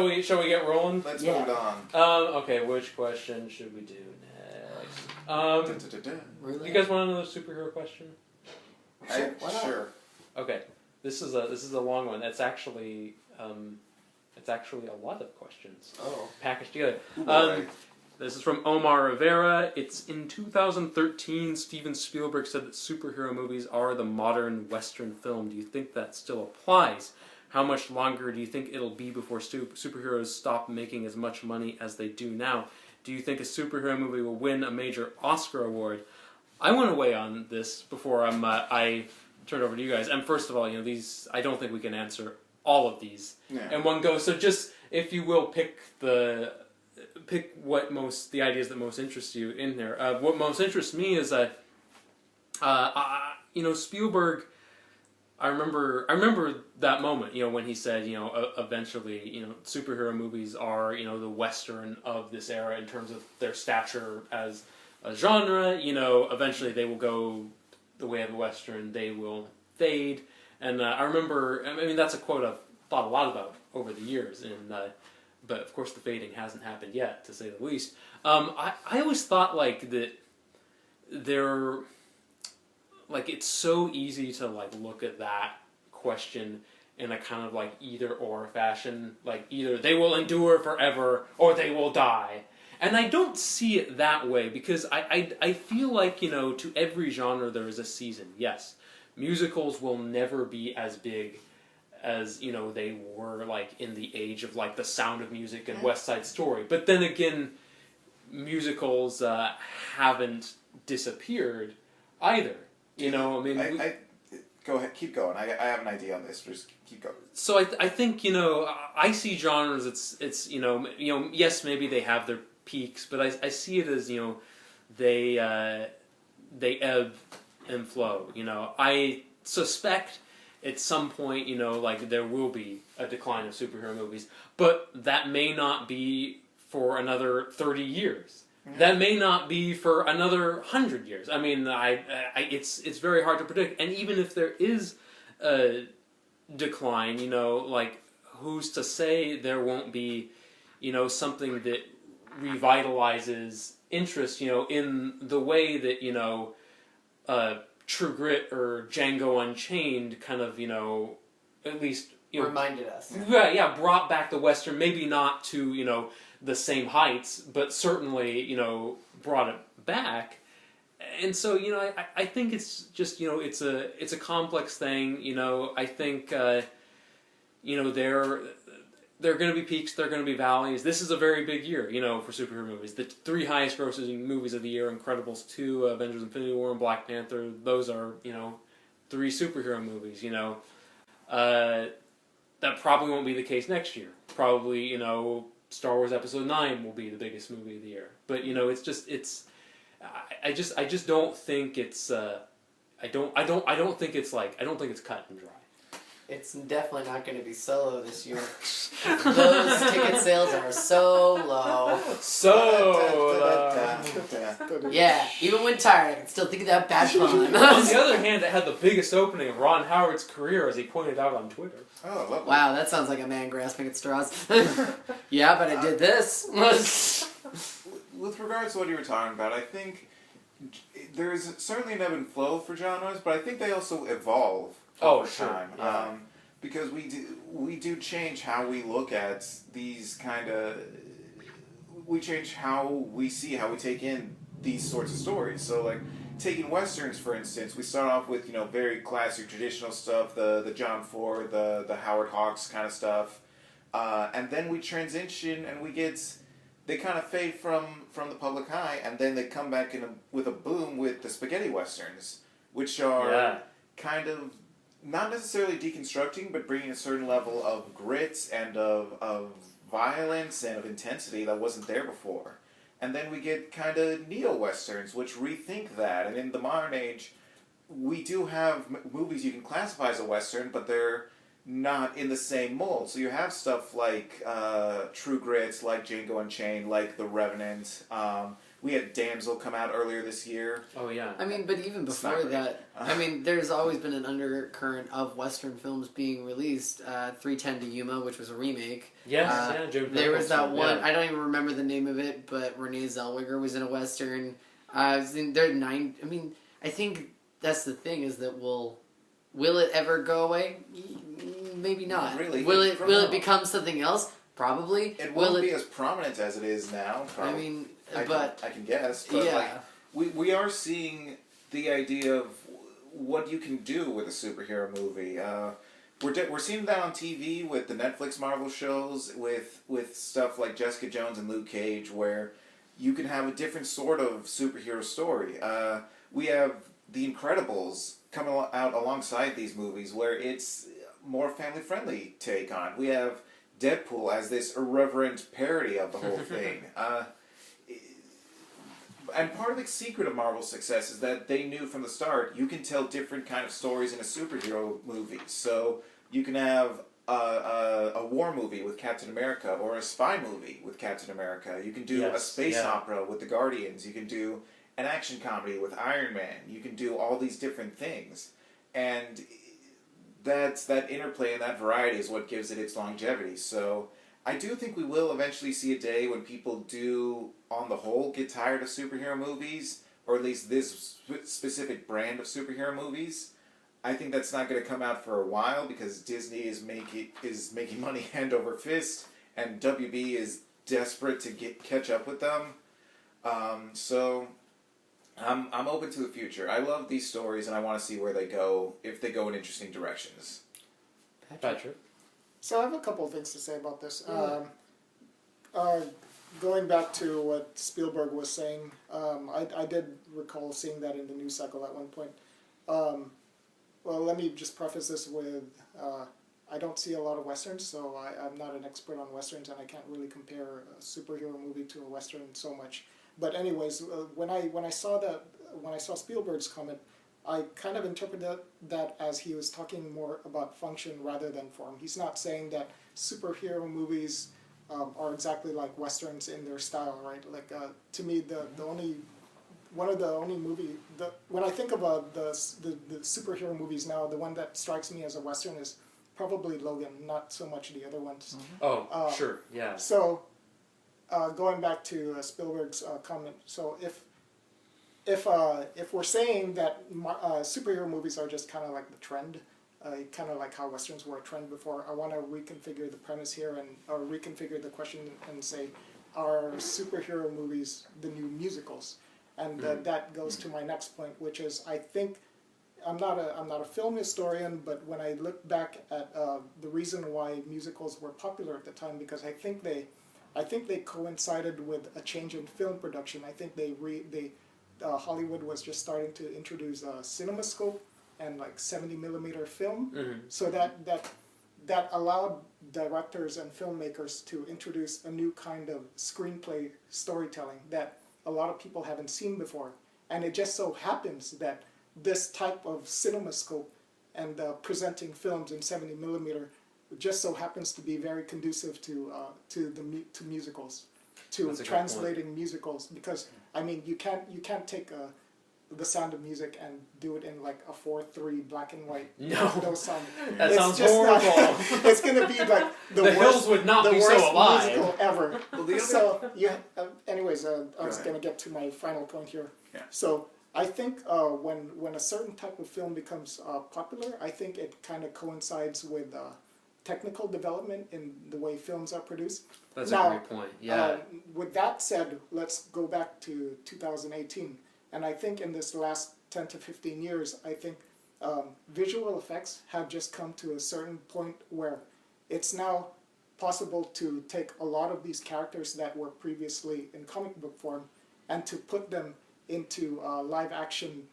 we get rolling? Let's move on. Okay, which question should we do next? Really? You guys want another superhero question? Sure. Okay, this is a long one. It's actually a lot of questions packaged together. This is from Omar Rivera. It's in 2013, Steven Spielberg said that superhero movies are the modern Western film. Do you think that still applies? How much longer do you think it'll be before superheroes stop making as much money as they do now? Do you think a superhero movie will win a major Oscar award? I want to weigh on this before I turn it over to you guys. And first of all, these, I don't think we can answer all of these in one go. So just, if you will, pick the ideas that most interest you in there. What most interests me is that, Spielberg. I remember that moment, when he said, eventually, superhero movies are, the Western of this era in terms of their stature as a genre. Eventually they will go the way of the Western. They will fade. And I remember, that's a quote I've thought a lot about over the years, and. But of course the fading hasn't happened yet, to say the least. I always thought that it's so easy to look at that question in a kind of either or fashion. Either they will endure forever or they will die. And I don't see it that way because I feel to every genre there is a season. Yes, musicals will never be as big as they were in the age of The Sound of Music and West Side Story. But then again, musicals haven't disappeared either. Go ahead, keep going. I have an idea on this. Just keep going. So I think I see genres. It's yes, maybe they have their peaks, but I see it as they ebb and flow. I suspect. At some point, there will be a decline of superhero movies, but that may not be for another 30 years. Mm-hmm. That may not be for another 100 years. It's very hard to predict. And even if there is a decline, who's to say there won't be, something that revitalizes interest, in the way that, True Grit or Django Unchained kind of, at least reminded us. Yeah, brought back the Western, maybe not to, the same heights, but certainly, brought it back. And so, I think it's just, it's a complex thing. I think, there are going to be peaks, there are going to be valleys. This is a very big year, for superhero movies. The 3 highest grossing movies of the year, Incredibles 2, Avengers Infinity War, and Black Panther, those are, 3 superhero movies, That probably won't be the case next year. Probably, Star Wars Episode 9 will be the biggest movie of the year. But, I just don't think it's, I don't think it's cut and dry. It's definitely not going to be Solo this year. Those ticket sales are so low. Yeah, even when tired, I can still think of that bad pun. On the other hand, it had the biggest opening of Ron Howard's career, as he pointed out on Twitter. Oh, lovely. Wow, that sounds like a man grasping at straws. Yeah, but I did this. With regards to what you were talking about, I think there's certainly an ebb and flow for genres, but I think they also evolve over time. Yeah. Because we do change how we look at these we change how we take in these sorts of stories. So, like, taking Westerns, for instance, we start off with, very classic, traditional stuff, the John Ford, the Howard Hawks kind of stuff. And then we transition and they kind of fade from the public eye, and then they come back with a boom with the spaghetti Westerns, which are kind of not necessarily deconstructing, but bringing a certain level of grit and of violence and of intensity that wasn't there before. And then we get kind of neo-Westerns, which rethink that. And in the modern age, we do have movies you can classify as a Western, but they're not in the same mold. So you have stuff like True Grit, like Django Unchained, like The Revenant. We had Damsel come out earlier this year. Oh, yeah. I mean, but even before that, there's always been an undercurrent of Western films being released. 310 to Yuma, which was a remake. Yes, there was that one, I don't even remember the name of it, but Renee Zellweger was in a Western. I think that's the thing, is that will it ever go away? Maybe not. Really? Will it become something else? Probably. It won't be as prominent as it is now. Probably. I can guess. But yeah. We are seeing the idea of what you can do with a superhero movie. We're seeing that on TV with the Netflix Marvel shows, with stuff like Jessica Jones and Luke Cage, where you can have a different sort of superhero story. We have The Incredibles coming out alongside these movies, where it's more family-friendly take on. We have Deadpool as this irreverent parody of the whole thing. And part of the secret of Marvel's success is that they knew from the start you can tell different kind of stories in a superhero movie. So you can have a war movie with Captain America, or a spy movie with Captain America. You can do a space opera with the Guardians. You can do an action comedy with Iron Man. You can do all these different things. And that interplay and that variety is what gives it its longevity. So I do think we will eventually see a day when people do, on the whole, get tired of superhero movies, or at least this specific brand of superhero movies. I think that's not going to come out for a while, because Disney is making money hand over fist, and WB is desperate to catch up with them. So I'm open to the future. I love these stories, and I want to see where they go, if they go in interesting directions. Patrick? So I have a couple of things to say about this. Going back to what Spielberg was saying, I did recall seeing that in the news cycle at one point. Well, let me just preface this with, I don't see a lot of Westerns, so I'm not an expert on Westerns, and I can't really compare a superhero movie to a Western so much. But anyways, when I saw Spielberg's comment, I kind of interpreted that as he was talking more about function rather than form. He's not saying that superhero movies are exactly like Westerns in their style, right? Like, to me, when I think about the superhero movies now, the one that strikes me as a Western is probably Logan, not so much the other ones. Mm-hmm. Oh, sure, yeah. So, going back to Spielberg's comment, so if we're saying that superhero movies are just kind of like the trend, kind of like how Westerns were a trend before. I want to reconfigure the premise here or reconfigure the question and say, are superhero movies the new musicals? And that goes to my next point, which is I think I'm not a film historian, but when I look back at the reason why musicals were popular at the time, because I think they coincided with a change in film production. I think Hollywood was just starting to introduce CinemaScope and like 70mm film, so that allowed directors and filmmakers to introduce a new kind of screenplay storytelling that a lot of people haven't seen before. And it just so happens that this type of CinemaScope and presenting films in 70mm just so happens to be very conducive to musicals, to translating musicals. Because I mean, you can't take The Sound of Music and do it in like a 4:3 black and white. No sound. That sounds horrible. It's gonna be like the Hills would not be so alive. Musical ever. So anyways, I was gonna get to my final point here. Yeah. So I think when a certain type of film becomes popular, I think it kind of coincides with technical development in the way films are produced. That's a great point. Yeah. With that said, let's go back to 2018. And I think in this last 10 to 15 years, I think visual effects have just come to a certain point where it's now possible to take a lot of these characters that were previously in comic book form and to put them into live action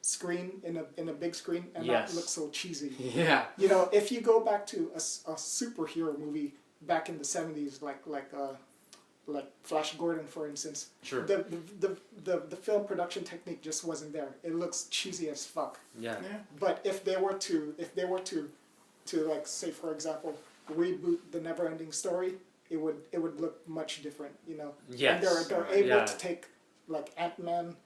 screen in a big screen and not look so cheesy. Yeah. You know, if you go back to a superhero movie back in the 70s, like Flash Gordon, for instance. Sure. The film production technique just wasn't there. It looks cheesy as fuck. Yeah. But if they were to like, say for example, reboot the Never-Ending Story, it would look much different. You know. Yes. And they're able to take like Ant-Man,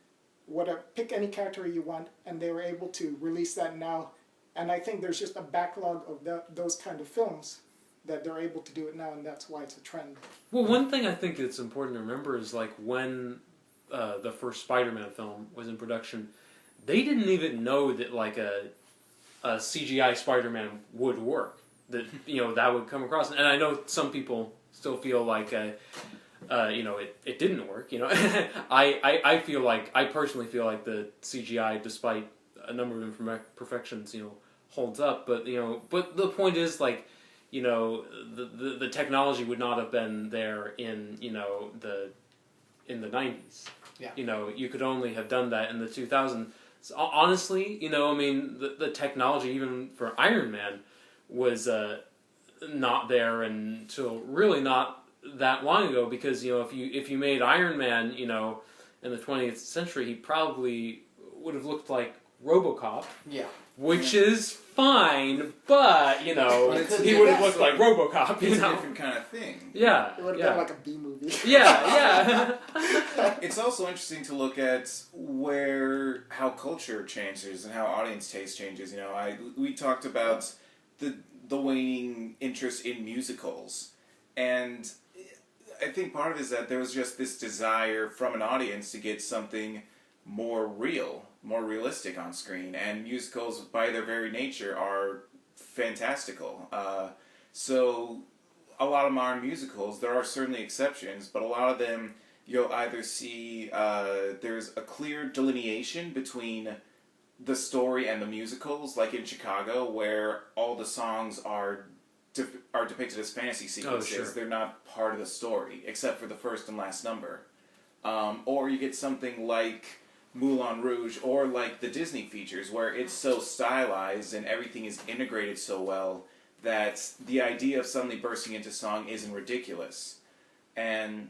whatever, pick any character you want, and they were able to release that now. And I think there's just a backlog of those kind of films that they're able to do it now, and that's why it's a trend. Well, one thing I think it's important to remember is like when the first Spider-Man film was in production, they didn't even know that like a CGI Spider-Man would work. That that would come across, and I know some people still feel like it didn't work. I personally feel like the CGI, despite a number of imperfections, holds up. But but the point is like. The technology would not have been there in the 90s. Yeah. You could only have done that in the 2000s. So, honestly, the technology even for Iron Man was not there until really not that long ago. Because if you made Iron Man in the 20th century, he probably would have looked like RoboCop. Yeah. Which is fine, but he would have looked like RoboCop. It's a different kind of thing. Yeah, it would have been like a B movie. Yeah. It's also interesting to look at how culture changes and how audience taste changes. We talked about the waning interest in musicals, and I think part of it is that there was just this desire from an audience to get something more real, more realistic on screen, and musicals by their very nature are fantastical. So a lot of modern musicals, there are certainly exceptions, but a lot of them you'll either see there's a clear delineation between the story and the musicals, like in Chicago, where all the songs are depicted as fantasy sequences. Oh, sure. They're not part of the story, except for the first and last number. Or you get something like Moulin Rouge, or like the Disney features, where it's so stylized and everything is integrated so well that the idea of suddenly bursting into song isn't ridiculous. And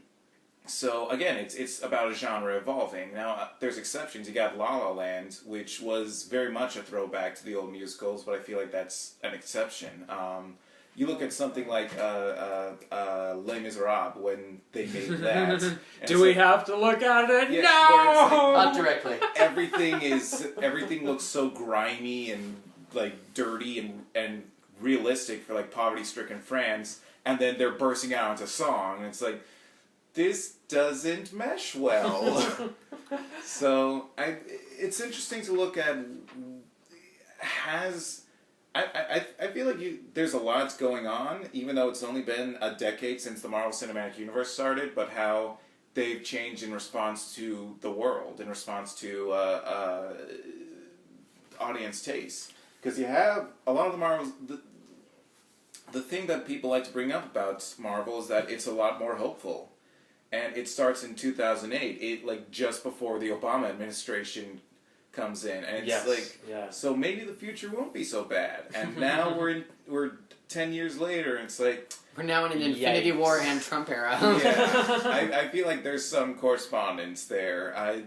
so again, it's about a genre evolving. Now there's exceptions. You got La La Land, which was very much a throwback to the old musicals, but I feel like that's an exception. You look at something like Les Miserables when they made that. Do we have to look at it? Yeah, no! Not directly. Everything looks so grimy and like dirty and realistic for like poverty-stricken France, and then they're bursting out into song, and it's like, this doesn't mesh well. So it's interesting to look at, has I feel like there's a lot going on, even though it's only been a decade since the Marvel Cinematic Universe started, but how they've changed in response to the world, in response to audience taste. Because you have a lot of the Marvels... The thing that people like to bring up about Marvel is that it's a lot more hopeful. And it starts in 2008, just before the Obama administration comes in, and it's so maybe the future won't be so bad. And now we're 10 years later, and it's like we're now in an Infinity War and Trump era. I feel like there's some correspondence there.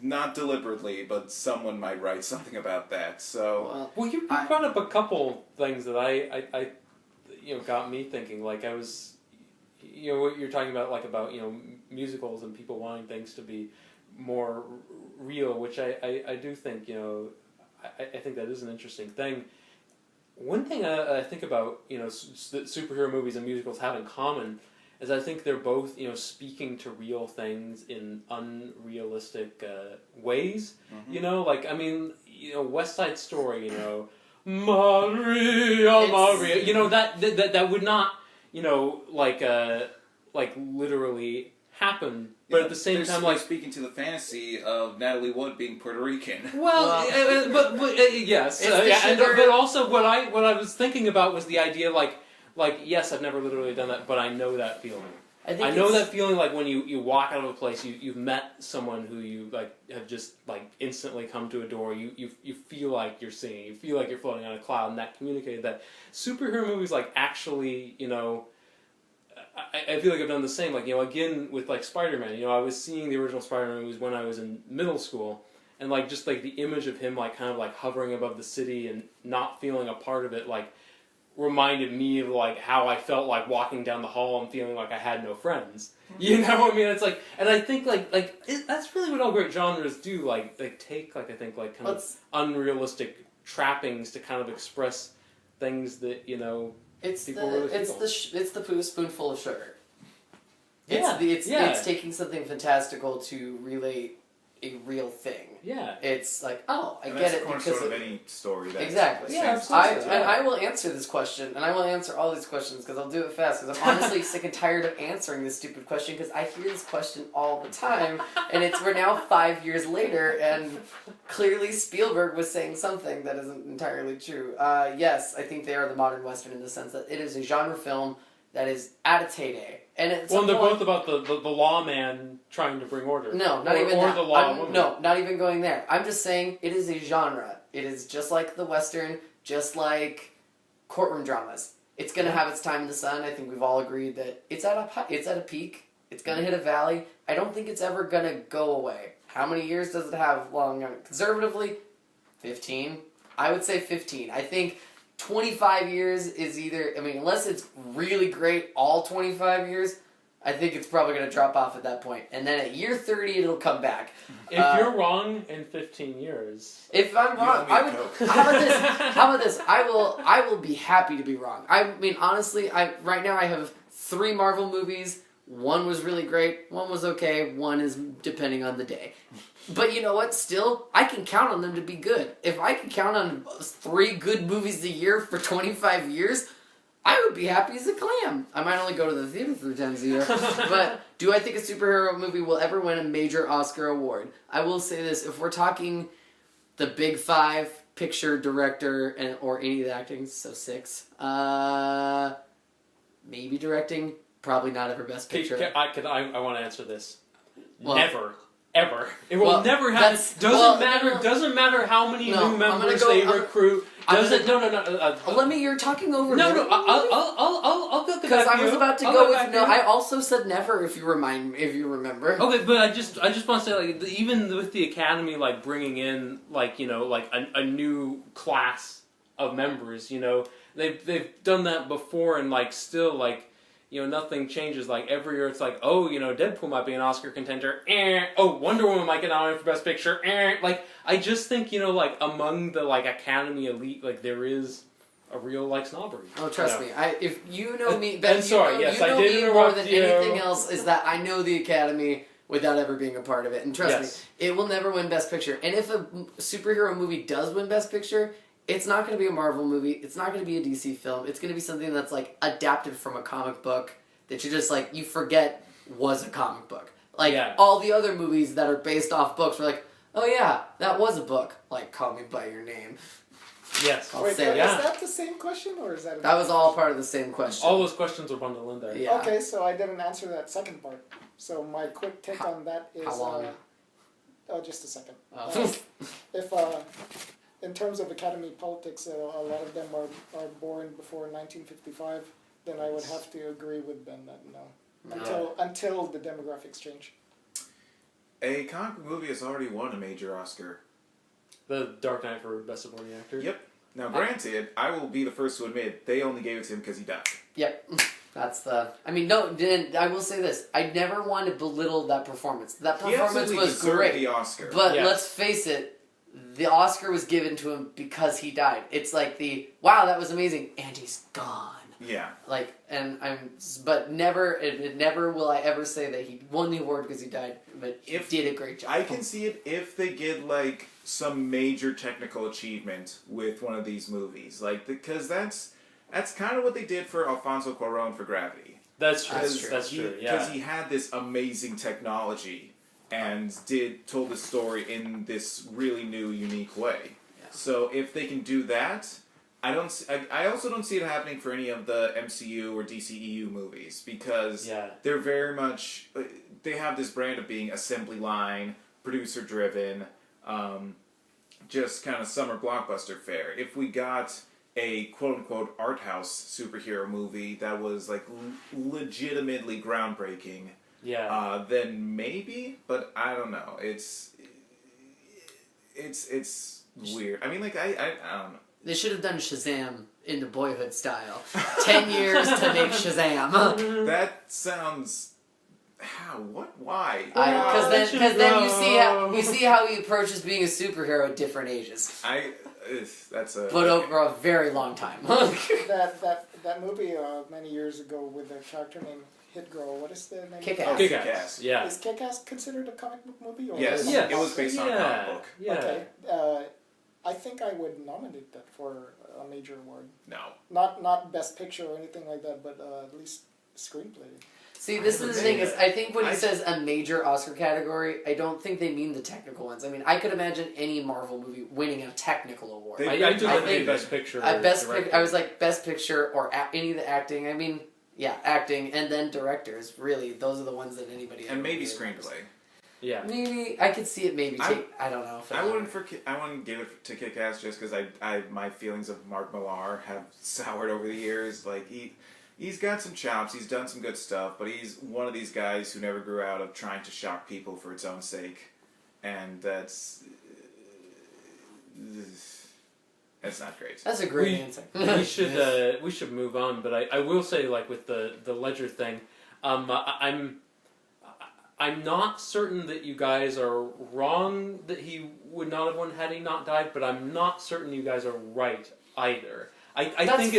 Not deliberately, but someone might write something about that. So you brought up a couple things that I got me thinking. Like I was, what you're talking about, like about musicals and people wanting things to be more real, which I do think, I think that is an interesting thing. One thing I think about, that superhero movies and musicals have in common is I think they're both, speaking to real things in unrealistic ways. West Side Story, Maria, that would not, literally happen. But at the same time, speaking to the fantasy of Natalie Wood being Puerto Rican. Yes, but also what I was thinking about was the idea, yes, I've never literally done that, but I know that feeling. I know that feeling, when you walk out of a place, you've met someone who you have just instantly come to adore. You feel like you're singing, you feel like you're floating on a cloud, and that communicated that. Superhero movies actually, I feel like I've done the same. Again with Spider-Man. I was seeing the original Spider-Man movies when I was in middle school, and just the image of him kind of hovering above the city and not feeling a part of it, reminded me of how I felt walking down the hall and feeling like I had no friends. You know what I mean? It's and I think that's really what all great genres do. They take I think kind of unrealistic trappings to kind of express things that It's people really it's the spoonful of sugar. Yeah. It's taking something fantastical to relate a real thing. Yeah. It's I get that's it the cornerstone of any story. That's And I will answer this question, and I will answer all these questions because I'll do it fast because I'm honestly sick and tired of answering this stupid question because I hear this question all the time, and we're now 5 years later, and clearly Spielberg was saying something that isn't entirely true. Yes, I think they are the modern Western in the sense that it is a genre film that is at its heyday. And they're both about the lawman trying to bring order. No, not even that. Or the law woman. No, not even going there. I'm just saying it is a genre. It is just like the Western, just like courtroom dramas. It's going to have its time in the sun. I think we've all agreed that it's at a peak. It's going to hit a valley. I don't think it's ever going to go away. How many years does it have long? Conservatively, 15. I would say 15. I think 25 years is either, unless it's really great all 25 years, I think it's probably going to drop off at that point. And then at year 30, it'll come back. If you're wrong in 15 years... If I'm wrong, I would... How about this? I will be happy to be wrong. Honestly, right now I have 3 Marvel movies. One was really great, one was okay, one is depending on the day. But you know what? Still, I can count on them to be good. If I can count on 3 good movies a year for 25 years, I would be happy as a clam. I might only go to the theater 3 times a year. But do I think a superhero movie will ever win a major Oscar award? I will say this. If we're talking the big 5, picture, director, or any of the acting, so 6, maybe directing, probably not ever best picture. I want to answer this. Well, never. Ever. It will never happen. Doesn't matter how many new members they recruit. You're talking over me. I'll go because I was about to go with no. I also said never. If you remember. Okay, but I just want to say even with the Academy bringing in a new class of members, they've done that before and still nothing changes. Every year it's Deadpool might be an Oscar contender. Wonder Woman might get nominated for Best Picture. I just think, among the, Academy elite, there is a real, snobbery. Oh, trust me. If you know me, Ben, I'm sorry, you know me more than anything else, is that I know the Academy without ever being a part of it. And trust me, it will never win Best Picture. And if a superhero movie does win Best Picture, it's not going to be a Marvel movie. It's not going to be a DC film. It's going to be something that's like adapted from a comic book that you just like you forget was a comic book. Like all the other movies that are based off books were like, oh yeah, that was a book. Like Call Me by Your Name. Yes. Wait, is that the same question, or is that? That was all part of the same question. All those questions are bundled in there. Yeah. Okay, so I didn't answer that second part. So my quick take on that is. How long? Just a second. Oh. If in terms of Academy politics, a lot of them are born before 1955, then I would have to agree with Ben that no. Until the demographics change. A comic book movie has already won a major Oscar. The Dark Knight for Best Supporting Actor. Yep. Now, granted, I will be the first to admit they only gave it to him because he died. Yep. That's the... I mean, no, I will say this. I never want to belittle that performance. That performance was great. The Oscar. But let's face it, the Oscar was given to him because he died. It's like wow, that was amazing, and he's gone. Yeah. Like, but never will I ever say that he won the award because he died, but he did a great job. I can see it if they get, like, some major technical achievement with one of these movies. Like, because that's kind of what they did for Alfonso Cuarón for Gravity. That's true. Because he had this amazing technology and told the story in this really new, unique way. Yeah. So if they can do that, I also don't see it happening for any of the MCU or DCEU movies because they're very much they have this brand of being assembly line, producer driven, just kind of summer blockbuster fare. If we got a quote-unquote art house superhero movie that was like legitimately groundbreaking, then maybe, but I don't know. It's weird. I mean, like I don't know. They should have done Shazam in the Boyhood style. 10 years to make Shazam. That sounds... How? What? Why? Because then you see how he approaches being a superhero at different ages. But over a very long time. that movie many years ago with a character named Hit Girl. What is the name? Kick-Ass. Kick-Ass. Yeah. Is Kick-Ass considered a comic book movie? Or yes. It was based on a comic book. Yeah. Okay. I think I would nominate that for a major award. No. Not Best Picture or anything like that, but at least screenplay. See, this is the thing is, I think when he says a major Oscar category, I don't think they mean the technical ones. I mean, I could imagine any Marvel movie winning a technical award. I think Best Picture. I was like Best Picture or any of the acting. I mean, acting and then directors. Really, those are the ones that anybody. And maybe screenplay. Yeah. Maybe I could see it. I don't know. I wouldn't give it to Kick-Ass just because my feelings of Mark Millar have soured over the years. Like he's got some chops. He's done some good stuff, but he's one of these guys who never grew out of trying to shock people for its own sake, and that's not great. That's a great answer. we should move on, but I will say, like with the Ledger thing, I'm not certain that you guys are wrong that he would not have won had he not died, but I'm not certain you guys are right either. I think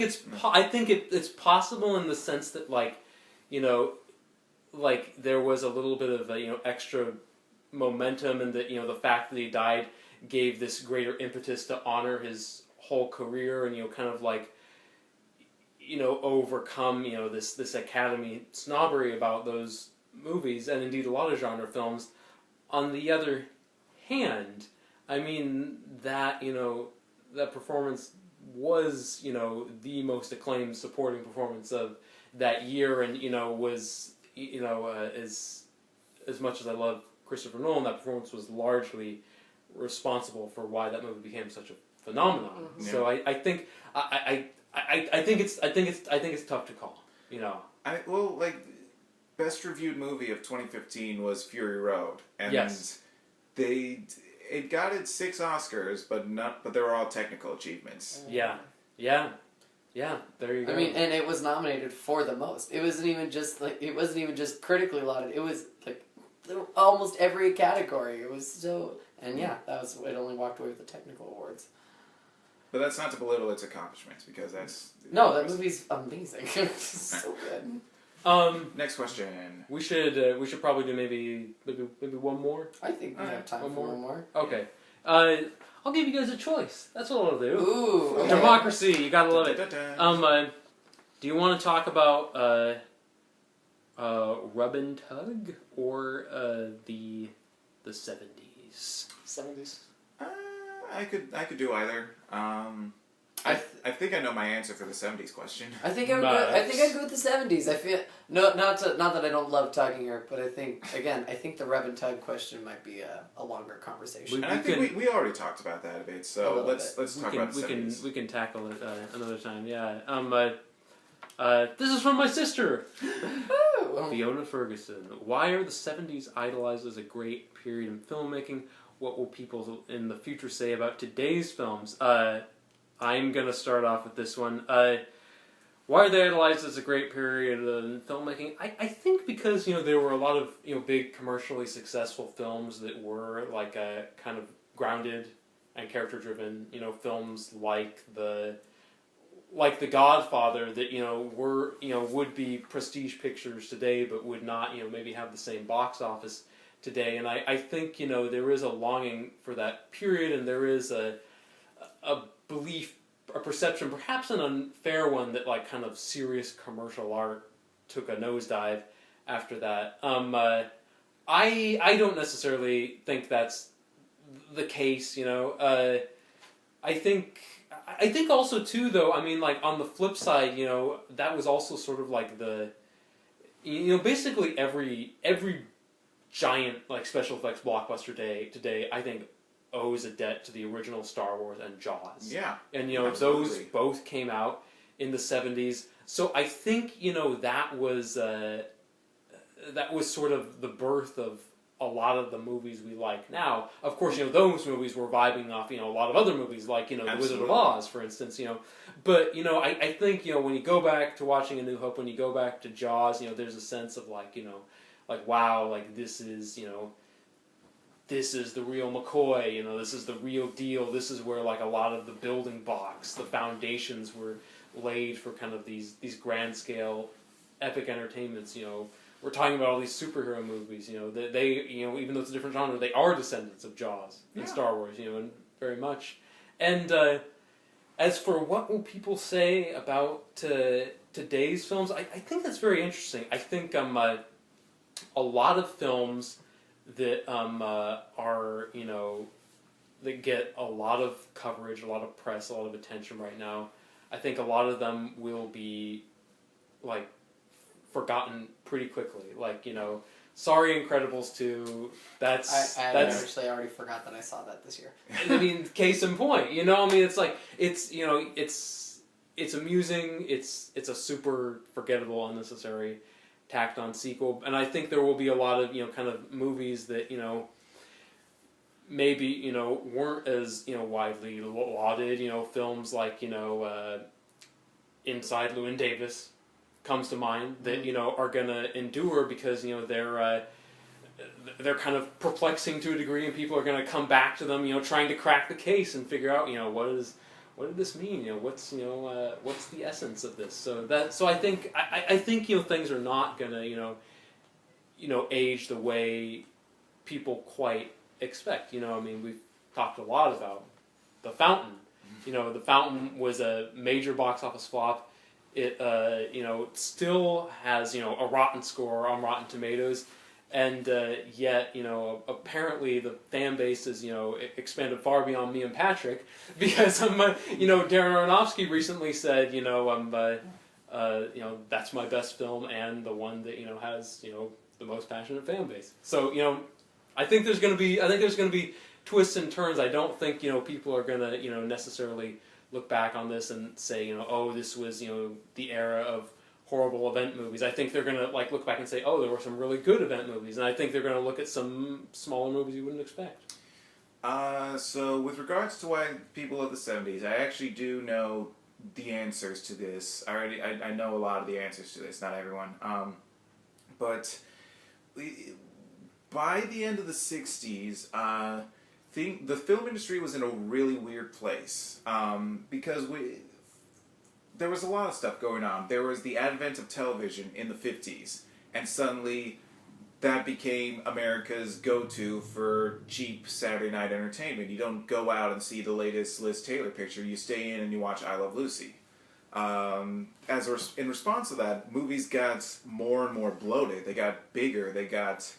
it's possible in the sense that like there was a little bit of extra momentum, and that the fact that he died gave this greater impetus to honor his whole career and kind of like overcome this Academy snobbery about those movies, and indeed a lot of genre films. On the other hand, I mean that that performance was the most acclaimed supporting performance of that year, and was as much as I love Christopher Nolan, that performance was largely responsible for why that movie became such a phenomenon. Mm-hmm. So I think it's tough to call. Best reviewed movie of 2015 was Fury Road, and yes. It got its 6 Oscars, but they were all technical achievements. Yeah. There you go. I mean, and it was nominated for the most. It wasn't even just critically lauded. It was like almost every category. It was so, and it only walked away with the technical awards. But that's not to belittle its accomplishments, because that's that movie's amazing. So good. Next question. We should probably do maybe one more. I think we have time for one more. Okay. I'll give you guys a choice. That's what I'll do. Ooh. Okay. Democracy, you gotta love it. Do you want to talk about rub and tug or the 70s? 70s. I could do either. I think I know my answer for the 70s question. I think I'd go with the 70s. I feel not that I don't love tugging her, but I think the rub and tug question might be a longer conversation. And I think we already talked about that a bit, so let's talk about the 70s. We can tackle it another time. Yeah. This is from my sister, Fiona Ferguson. Why are the 70s idolized as a great period in filmmaking? What will people in the future say about today's films? I'm going to start off with this one. Why are they idolized as a great period in filmmaking? I think because, there were a lot of, big commercially successful films that were like kind of grounded and character-driven, films like The Godfather that, were, would be prestige pictures today but would not, maybe have the same box office today. And I think, there is a longing for that period, and there is a belief, a perception, perhaps an unfair one, that like kind of serious commercial art took a nosedive after that. I don't necessarily think that's the case, I think also too, though, I mean, like on the flip side, that was also sort of like the, basically every giant like special effects blockbuster today, I think, owes a debt to the original Star Wars and Jaws. Yeah. And, absolutely. Those both came out in the 70s. So I think, that was sort of the birth of a lot of the movies we like now. Of course, those movies were vibing off, a lot of other movies like, The Wizard of Oz, for instance, But, I think, when you go back to watching A New Hope, when you go back to Jaws, there's a sense of like, like, wow, like this is, this is the real McCoy, this is the real deal. This is where like a lot of the building blocks, the foundations were laid for kind of these grand scale epic entertainments. We're talking about all these superhero movies. They even though it's a different genre, they are descendants of Jaws and Star Wars. And very much. And as for what will people say about today's films, I think that's very interesting. I think a lot of films that are that get a lot of coverage, a lot of press, a lot of attention right now. I think a lot of them will be like forgotten pretty quickly. Like sorry, Incredibles 2. That's actually already forgot that I saw that this year. I mean, case in point. I mean, it's like it's amusing. It's a super forgettable, unnecessary, tacked on sequel, and I think there will be a lot of kind of movies that maybe weren't as widely lauded. Films like Inside Llewyn Davis comes to mind that are gonna endure because they're kind of perplexing to a degree, and people are gonna come back to them trying to crack the case and figure out what did this mean? What's the essence of this? So I think things are not gonna age the way people quite expect. I mean, we've talked a lot about The Fountain. The Fountain was a major box office flop. It still has a rotten score on Rotten Tomatoes. And yet, apparently the fan base is, expanded far beyond me and Patrick, because Darren Aronofsky recently said, that's my best film and the one that has the most passionate fan base. So I think there's going to be twists and turns. I don't think people are going to necessarily look back on this and say oh, this was the era of horrible event movies. I think they're going to look back and say, oh, there were some really good event movies, and I think they're going to look at some smaller movies you wouldn't expect. So with regards to why people of the 70s, I actually do know the answers to this. I know a lot of the answers to this, not everyone. But by the end of the 60s, the film industry was in a really weird place. Because there was a lot of stuff going on. There was the advent of television in the 50s, and suddenly that became America's go-to for cheap Saturday night entertainment. You don't go out and see the latest Liz Taylor picture. You stay in and you watch I Love Lucy. In response to that, movies got more and more bloated. They got bigger. They got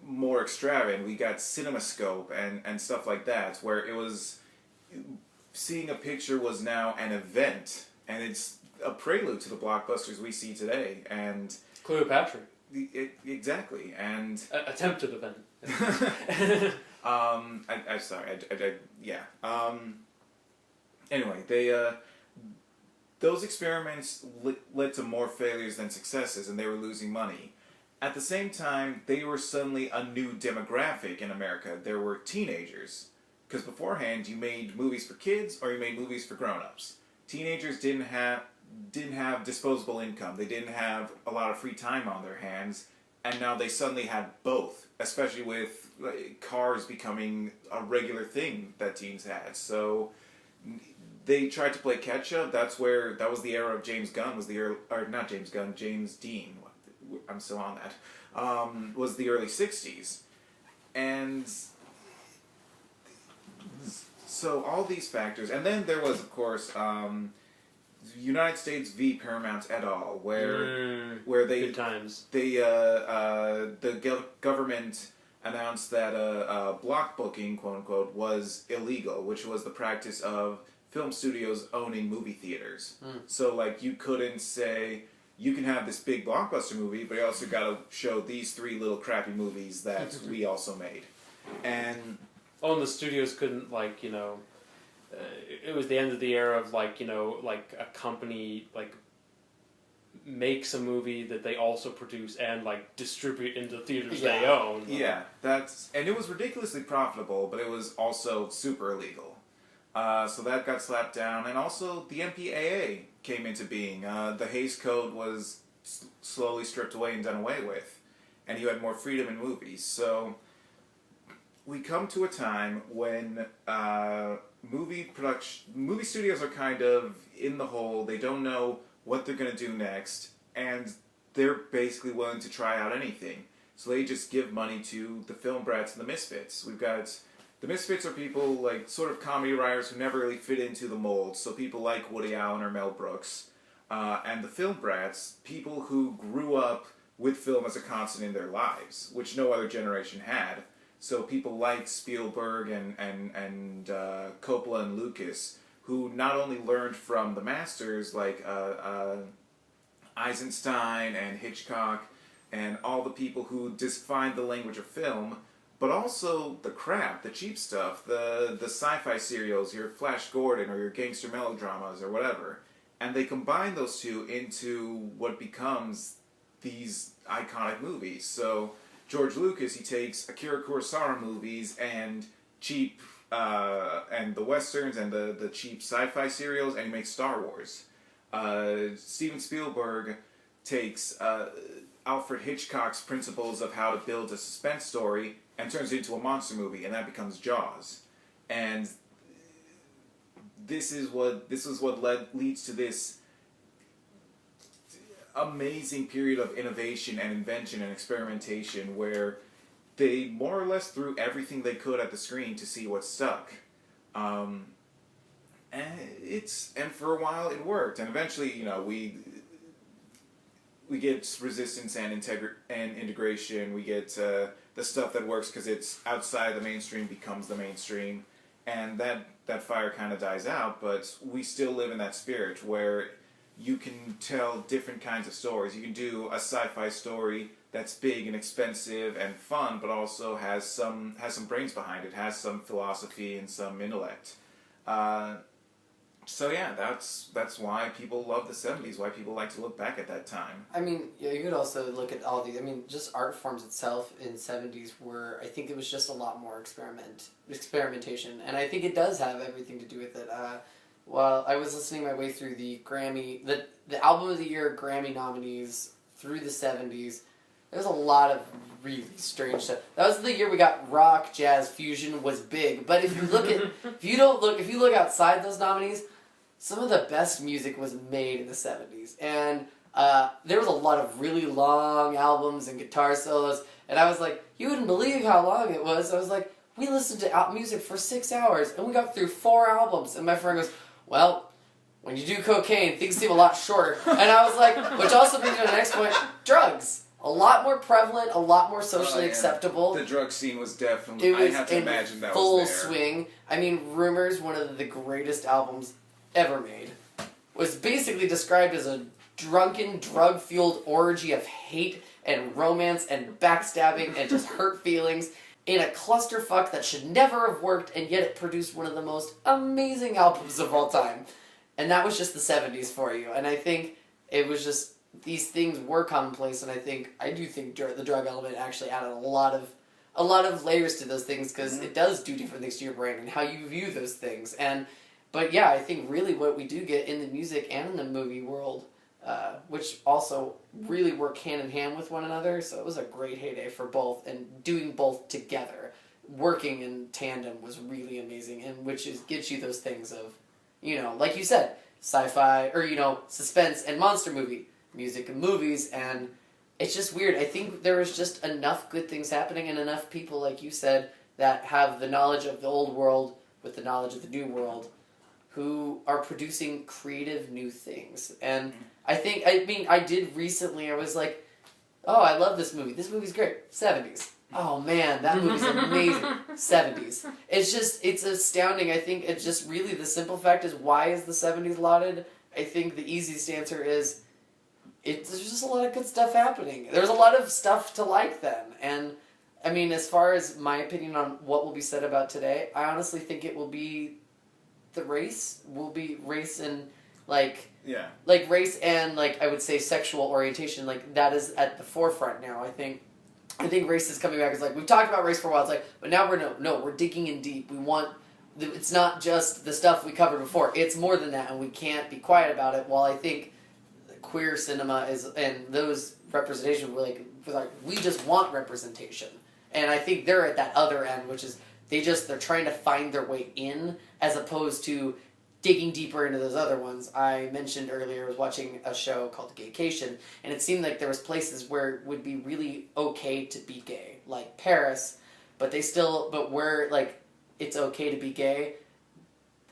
more extravagant. We got CinemaScope and stuff like that, where it was seeing a picture was now an event, and it's a prelude to the blockbusters we see today. And Cleopatra. Exactly, and attempted event. I'm sorry. Yeah. Anyway, those experiments led to more failures than successes, and they were losing money. At the same time, they were suddenly a new demographic in America. There were teenagers, because beforehand you made movies for kids or you made movies for grown-ups. Teenagers didn't have disposable income. They didn't have a lot of free time on their hands, and now they suddenly had both, especially with cars becoming a regular thing that teens had. So they tried to play catch-up. That was the era of James Gunn, not James Gunn, James Dean. I'm still on that. Was the early 60s. And so all these factors, and then there was, of course, United States v. Paramount et al., where they good times. The government announced that block booking, quote unquote, was illegal, which was the practice of film studios owning movie theaters. So like you couldn't say you can have this big blockbuster movie, but you also got to show these 3 little crappy movies that we also made, and the studios couldn't it was the end of the era of like a company makes a movie that they also produce and distribute into the theaters they own. Yeah, and it was ridiculously profitable, but it was also super illegal. So that got slapped down, and also the MPAA came into being. The Hays Code was slowly stripped away and done away with, and you had more freedom in movies. So we come to a time when movie studios are kind of in the hole. They don't know what they're going to do next, and they're basically willing to try out anything. So they just give money to the film brats and the misfits. We've got the misfits are people sort of comedy writers who never really fit into the mold. So people like Woody Allen or Mel Brooks, and the film brats, people who grew up with film as a constant in their lives, which no other generation had. So people like Spielberg and Coppola and Lucas, who not only learned from the masters like Eisenstein and Hitchcock and all the people who defined the language of film, but also the crap, the cheap stuff, the sci-fi serials, your Flash Gordon or your gangster melodramas or whatever. And they combine those two into what becomes these iconic movies. So George Lucas, he takes Akira Kurosawa movies and cheap, and the westerns and the cheap sci-fi serials, and he makes Star Wars. Steven Spielberg takes Alfred Hitchcock's principles of how to build a suspense story and turns it into a monster movie, and that becomes Jaws. And this is what leads to this amazing period of innovation and invention and experimentation where they more or less threw everything they could at the screen to see what stuck. And for a while it worked, and eventually, we get resistance and integration. We get the stuff that works because it's outside the mainstream becomes the mainstream, and that fire kind of dies out. But we still live in that spirit where you can tell different kinds of stories. You can do a sci-fi story that's big and expensive and fun, but also has some brains behind it, has some philosophy and some intellect. So yeah, that's why people love the 70s, why people like to look back at that time. I mean, you could also look at all these, just art forms itself in the 70s were, I think it was just a lot more experimentation, and I think it does have everything to do with it. Well, I was listening my way through the Album of the Year Grammy nominees through the 70s. There's a lot of really strange stuff. That was the year we got rock, jazz, fusion was big. But if you look at, if you look outside those nominees, some of the best music was made in the 70s. And there was a lot of really long albums and guitar solos, and I was like, you wouldn't believe how long it was. I was like, we listened to music for 6 hours, and we got through 4 albums. And my friend goes, well, when you do cocaine, things seem a lot shorter. And I was like, which also brings me to the next point, drugs. A lot more prevalent, a lot more socially acceptable. The drug scene was definitely, I have to imagine that full was there. swing. I mean, Rumors, one of the greatest albums ever made, was basically described as a drunken, drug-fueled orgy of hate and romance and backstabbing and just hurt feelings in a clusterfuck that should never have worked, and yet it produced one of the most amazing albums of all time. And that was just the 70s for you. And I think it was just, these things were commonplace, and I do think the drug element actually added a lot of layers to those things, because it does do different things to your brain and how you view those things. But yeah, I think really what we do get in the music and in the movie world, which also really work hand in hand with one another, so it was a great heyday for both, and doing both together, working in tandem was really amazing, and which gives you those things of, like you said, sci-fi, or, suspense and monster movie, music and movies, and it's just weird. I think there was just enough good things happening, and enough people, like you said, that have the knowledge of the old world with the knowledge of the new world, who are producing creative new things. And I did recently, I was like, oh, I love this movie. This movie's great. 70s. Oh man, that movie's amazing. 70s. It's astounding. I think it's just really, the simple fact is, why is the 70s lauded? I think the easiest answer is, there's just a lot of good stuff happening. There's a lot of stuff to like then. And I mean, as far as my opinion on what will be said about today, I honestly think it will be race and race and I would say sexual orientation, that is at the forefront now. I think race is coming back. It's we've talked about race for a while. It's but now we're digging in deep. We want, it's not just the stuff we covered before. It's more than that, and we can't be quiet about it. While I think queer cinema and those representation, we just want representation, and I think they're at that other end, which is they're trying to find their way in, as opposed to digging deeper into those other ones. I mentioned earlier, I was watching a show called Gaycation, and it seemed like there was places where it would be really okay to be gay, like Paris, but where it's okay to be gay,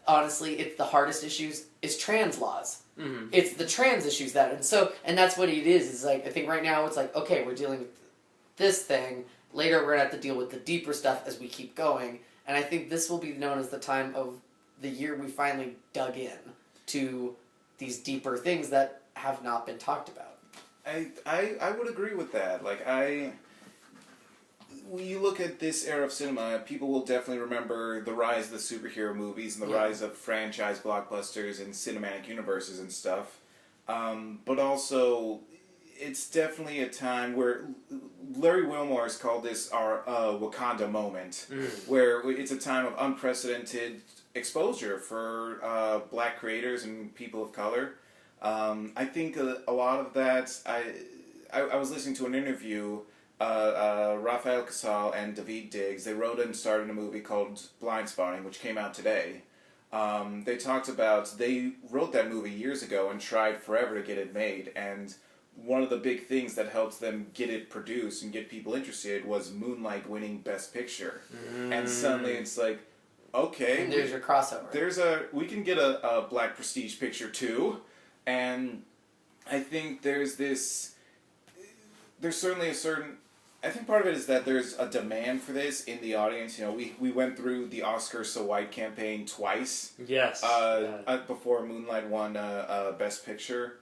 honestly, it's the hardest issues is trans laws. Mm-hmm. It's the trans issues and that's what it is I think right now it's okay, we're dealing with this thing, later we're going to have to deal with the deeper stuff as we keep going, and I think this will be known as the time of the year we finally dug in to these deeper things that have not been talked about. I would agree with that. When you look at this era of cinema, people will definitely remember the rise of the superhero movies and the rise of franchise blockbusters and cinematic universes and stuff. But also, it's definitely a time where Larry Wilmore has called this our Wakanda moment, where it's a time of unprecedented exposure for black creators and people of color. I think a lot of that, I was listening to an interview, Rafael Casal and David Diggs, they wrote and starred in a movie called Blind Spotting, which came out today. They talked about, they wrote that movie years ago and tried forever to get it made, and one of the big things that helps them get it produced and get people interested was Moonlight winning Best Picture. And suddenly it's okay, and there's your crossover. We can get a black prestige picture too, and I think there's certainly a certain, I think part of it is that there's a demand for this in the audience. We went through the Oscars So White campaign twice. Yes. Before Moonlight won Best Picture.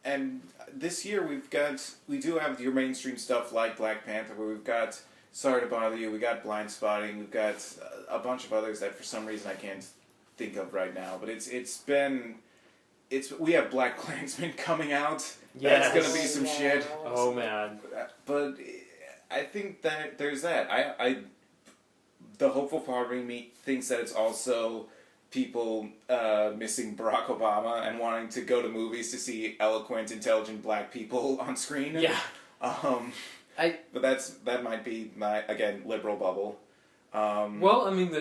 And this year we do have your mainstream stuff like Black Panther, where we've got Sorry to Bother You, we got Blind Spotting, we've got a bunch of others that for some reason I can't think of right now. But we have Black Klansman coming out. Yes. That's gonna be some shit. Oh man. But I think that there's that. The hopeful part of me thinks that it's also people missing Barack Obama and wanting to go to movies to see eloquent, intelligent black people on screen. Yeah. But that might be my, again, liberal bubble. Well, I mean,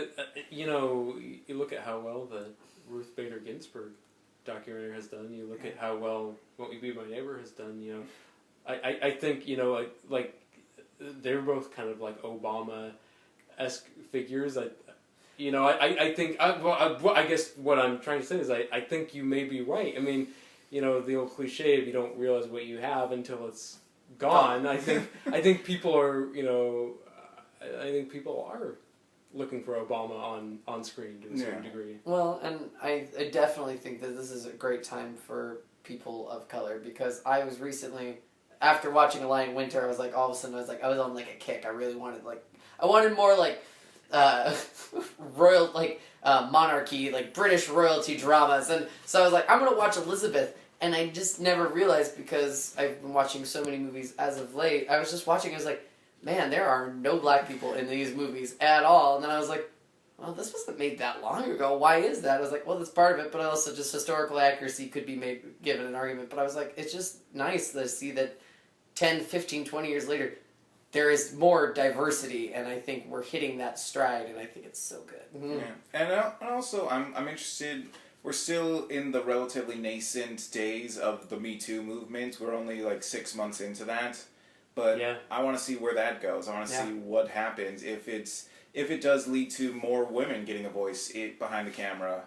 you look at how well the Ruth Bader Ginsburg documentary has done. You look at how well Won't You Be My Neighbor has done. You know, I think, you know, like they're both kind of like Obama-esque figures. You know, I think I guess what I'm trying to say is I think you may be right. I mean, you know, the old cliche of you don't realize what you have until it's gone. I think people are, you know, I think people are looking for Obama on screen to a certain degree. Well, and I definitely think that this is a great time for people of color, because I was recently, after watching A Lion Winter, I was like, all of a sudden I was on like a kick. I really wanted I wanted more like royal, like monarchy, like British royalty dramas, and so I was like, I'm gonna watch Elizabeth. And I just never realized, because I've been watching so many movies as of late, I was just watching, I was like, man, there are no black people in these movies at all. And then I was like, well, this wasn't made that long ago. Why is that? I was like, well, that's part of it, but also just historical accuracy could be given an argument. But I was like, it's just nice to see that 10, 15, 20 years later, there is more diversity, and I think we're hitting that stride, and I think it's so good. Mm-hmm. Yeah. And also, I'm interested... We're still in the relatively nascent days of the Me Too movement. We're only like 6 months into that. But I want to see where that goes. I want to see what happens if it does lead to more women getting a voice behind the camera.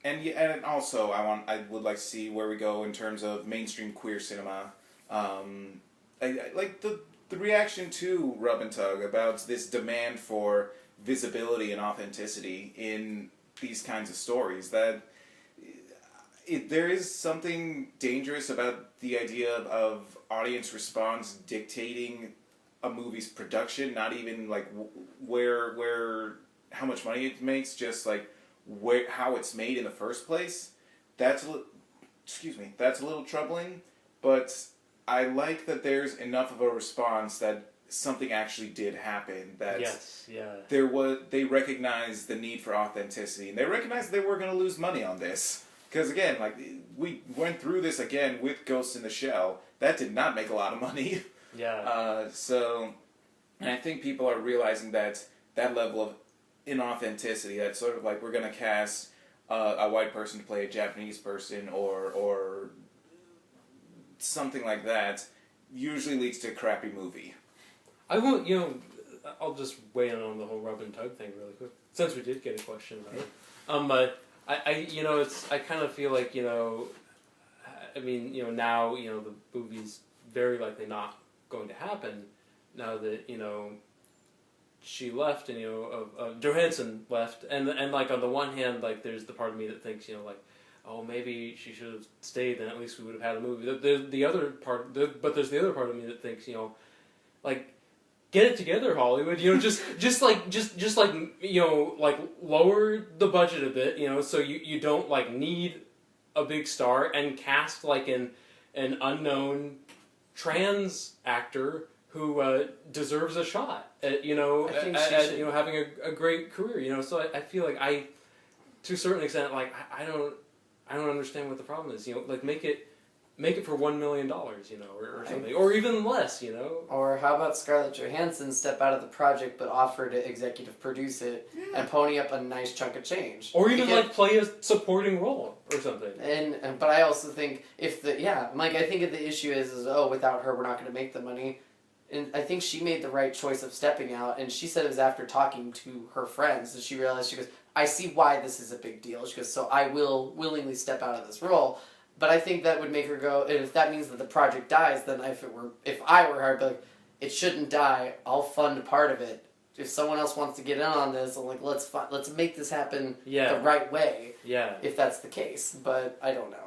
And also I would like to see where we go in terms of mainstream queer cinema. Like the reaction to Rub and Tug about this demand for visibility and authenticity in these kinds of stories, that there is something dangerous about the idea of audience response dictating a movie's production, not even like how much money it makes, just like how it's made in the first place. That's a little troubling, but I like that there's enough of a response that something actually did happen. That they recognized the need for authenticity, and they recognized they were going to lose money on this. Because again, like we went through this again with Ghost in the Shell, that did not make a lot of money. And I think people are realizing that level of inauthenticity. That sort of like, we're going to cast a white person to play a Japanese person, or something like that, usually leads to a crappy movie. I won't, you know, I'll just weigh in on the whole Rub and Tug thing really quick, since we did get a question about it. But you know, I kind of feel like, you know, I mean, you know, now, you know, the movie's very likely not going to happen now that, you know, she left, and, you know, Johansson left, and like, on the one hand, like, there's the part of me that thinks, you know, like, oh, maybe she should have stayed, then at least we would have had a movie. There's the other part of me that thinks, you know, like, get it together, Hollywood. You know, just like, you know, like, lower the budget a bit, you know, so you don't, like, need a big star, and cast, like, an unknown trans actor who deserves a shot at, you know, you know, having a great career, you know. So I feel like to a certain extent, like, I don't understand what the problem is. You know, like, make it for $1 million, you know, or something, or even less, you know. Or how about Scarlett Johansson step out of the project but offer to executive produce it and pony up a nice chunk of change, or even like play a supporting role or something. But I also think I think if the issue is without her we're not going to make the money. And I think she made the right choice of stepping out, and she said it was after talking to her friends that she realized, she goes, I see why this is a big deal. She goes, so I will willingly step out of this role. But I think that would make her go, and if that means that the project dies, then if I were her, I'd be like, it shouldn't die, I'll fund part of it. If someone else wants to get in on this, I'm like, let's make this happen the right way. Yeah. If that's the case, but I don't know.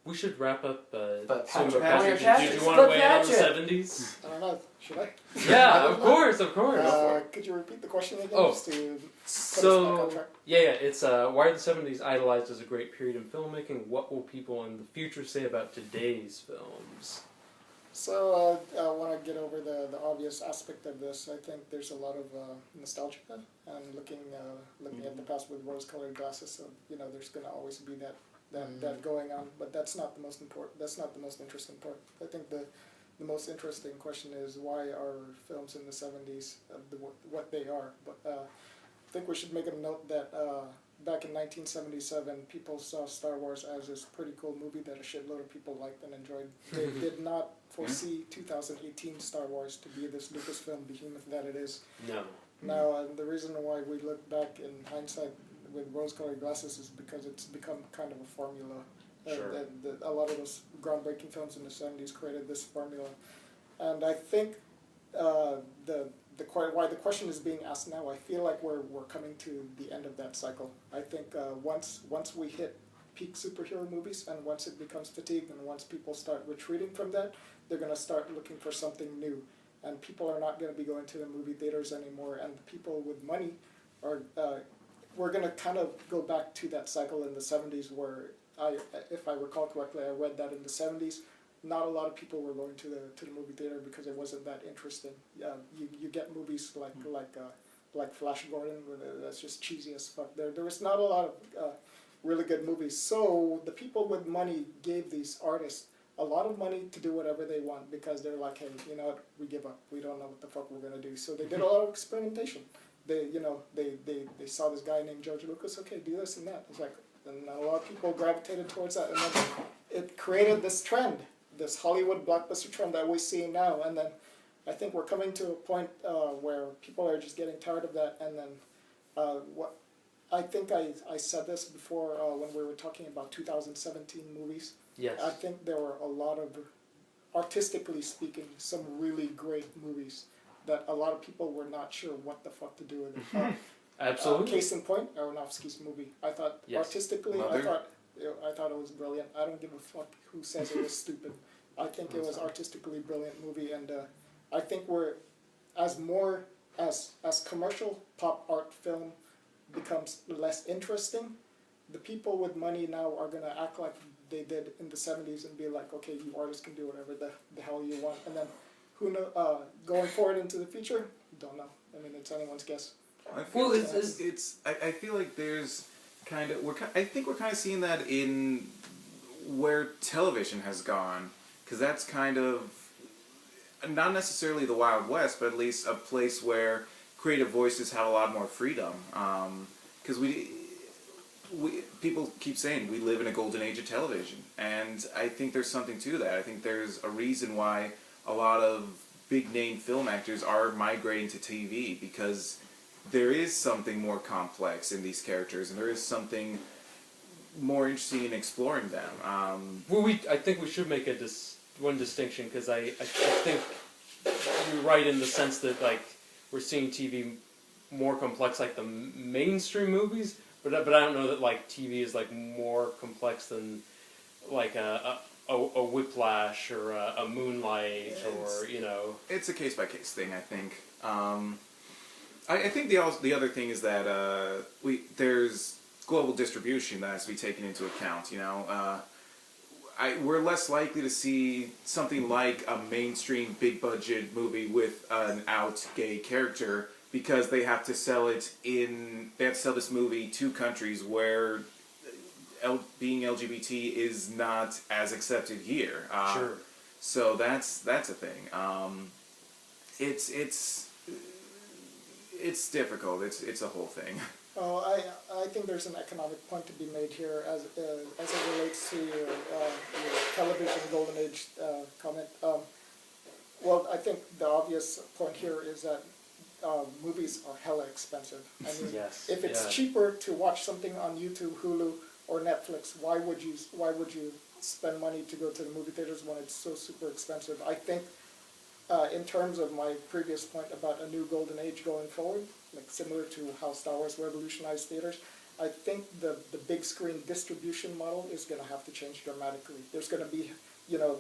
We should wrap up. But Patrick, Patrick, did you want to weigh in on the 70s? I don't know. Should I? Yeah, of course. Could you repeat the question again? Just to put us back on track? It's why are the 70s idolized as a great period in filmmaking? What will people in the future say about today's films? So I want to get over the obvious aspect of this. I think there's a lot of nostalgia and looking at the past with rose-colored glasses. So, you know, there's going to always be that going on, but that's not the most important. That's not the most interesting part. I think the most interesting question is, why are films in the 70s what they are? But think we should make a note that back in 1977, people saw Star Wars as this pretty cool movie that a shitload of people liked and enjoyed. They did not foresee 2018 Star Wars to be this Lucasfilm behemoth that it is. No. Now, and the reason why we look back in hindsight with rose-colored glasses is because it's become kind of a formula. Sure. A lot of those groundbreaking films in the 70s created this formula. And I think why the question is being asked now, I feel like we're coming to the end of that cycle. I think once we hit peak superhero movies, and once it becomes fatigued, and once people start retreating from that, they're going to start looking for something new. And people are not going to be going to the movie theaters anymore, and the people with money are, we're going to kind of go back to that cycle in the 70s where, if I recall correctly, I read that in the 70s, not a lot of people were going to the movie theater because it wasn't that interesting. You get movies like Flash Gordon, that's just cheesy as fuck. There was not a lot of really good movies. So the people with money gave these artists a lot of money to do whatever they want because they're like, hey, you know what, we give up. We don't know what the fuck we're gonna do. So they did a lot of experimentation. They saw this guy named George Lucas. Okay, do this and that. It's like, and a lot of people gravitated towards that, and then it created this trend, this Hollywood blockbuster trend that we see now. And then I think we're coming to a point where people are just getting tired of that. And then what I think I said this before when we were talking about 2017 movies. Yes. I think there were a lot of, artistically speaking, some really great movies that a lot of people were not sure what the fuck to do with it. Absolutely. Case in point, Aronofsky's movie. I thought artistically, I thought it was brilliant. I don't give a fuck who says it was stupid. I think it was artistically brilliant movie, and I think we're as commercial pop art film becomes less interesting, the people with money now are gonna act like they did in the 70s and be like, okay, you artists can do whatever the hell you want, and then who know, going forward into the future, don't know. I mean, it's anyone's guess. I feel I feel like there's kind of I think we're kind of seeing that in where television has gone, because that's kind of not necessarily the Wild West, but at least a place where creative voices have a lot more freedom. Because people keep saying we live in a golden age of television, and I think there's something to that. I think there's a reason why a lot of big name film actors are migrating to TV, because there is something more complex in these characters, and there is something more interesting in exploring them. I think we should make one distinction, because I think you're right in the sense that like we're seeing TV more complex like the mainstream movies, but I don't know that like TV is like more complex than like a Whiplash or a Moonlight, or you know. It's a case by case thing, I think. I think the other thing is that there's global distribution that has to be taken into account. You know, we're less likely to see something like a mainstream big budget movie with an out gay character, because they have to sell it they have to sell this movie to countries where being LGBT is not as accepted here. Sure. So that's a thing. It's difficult. It's a whole thing. Oh, I think there's an economic point to be made here as it relates to your television golden age comment. Well, I think the obvious point here is that movies are hella expensive. I mean, if it's cheaper to watch something on YouTube, Hulu, or Netflix, why would you spend money to go to the movie theaters when it's so super expensive? I think in terms of my previous point about a new golden age going forward, like similar to how Star Wars revolutionized theaters, I think the big screen distribution model is going to have to change dramatically. There's going to be, you know,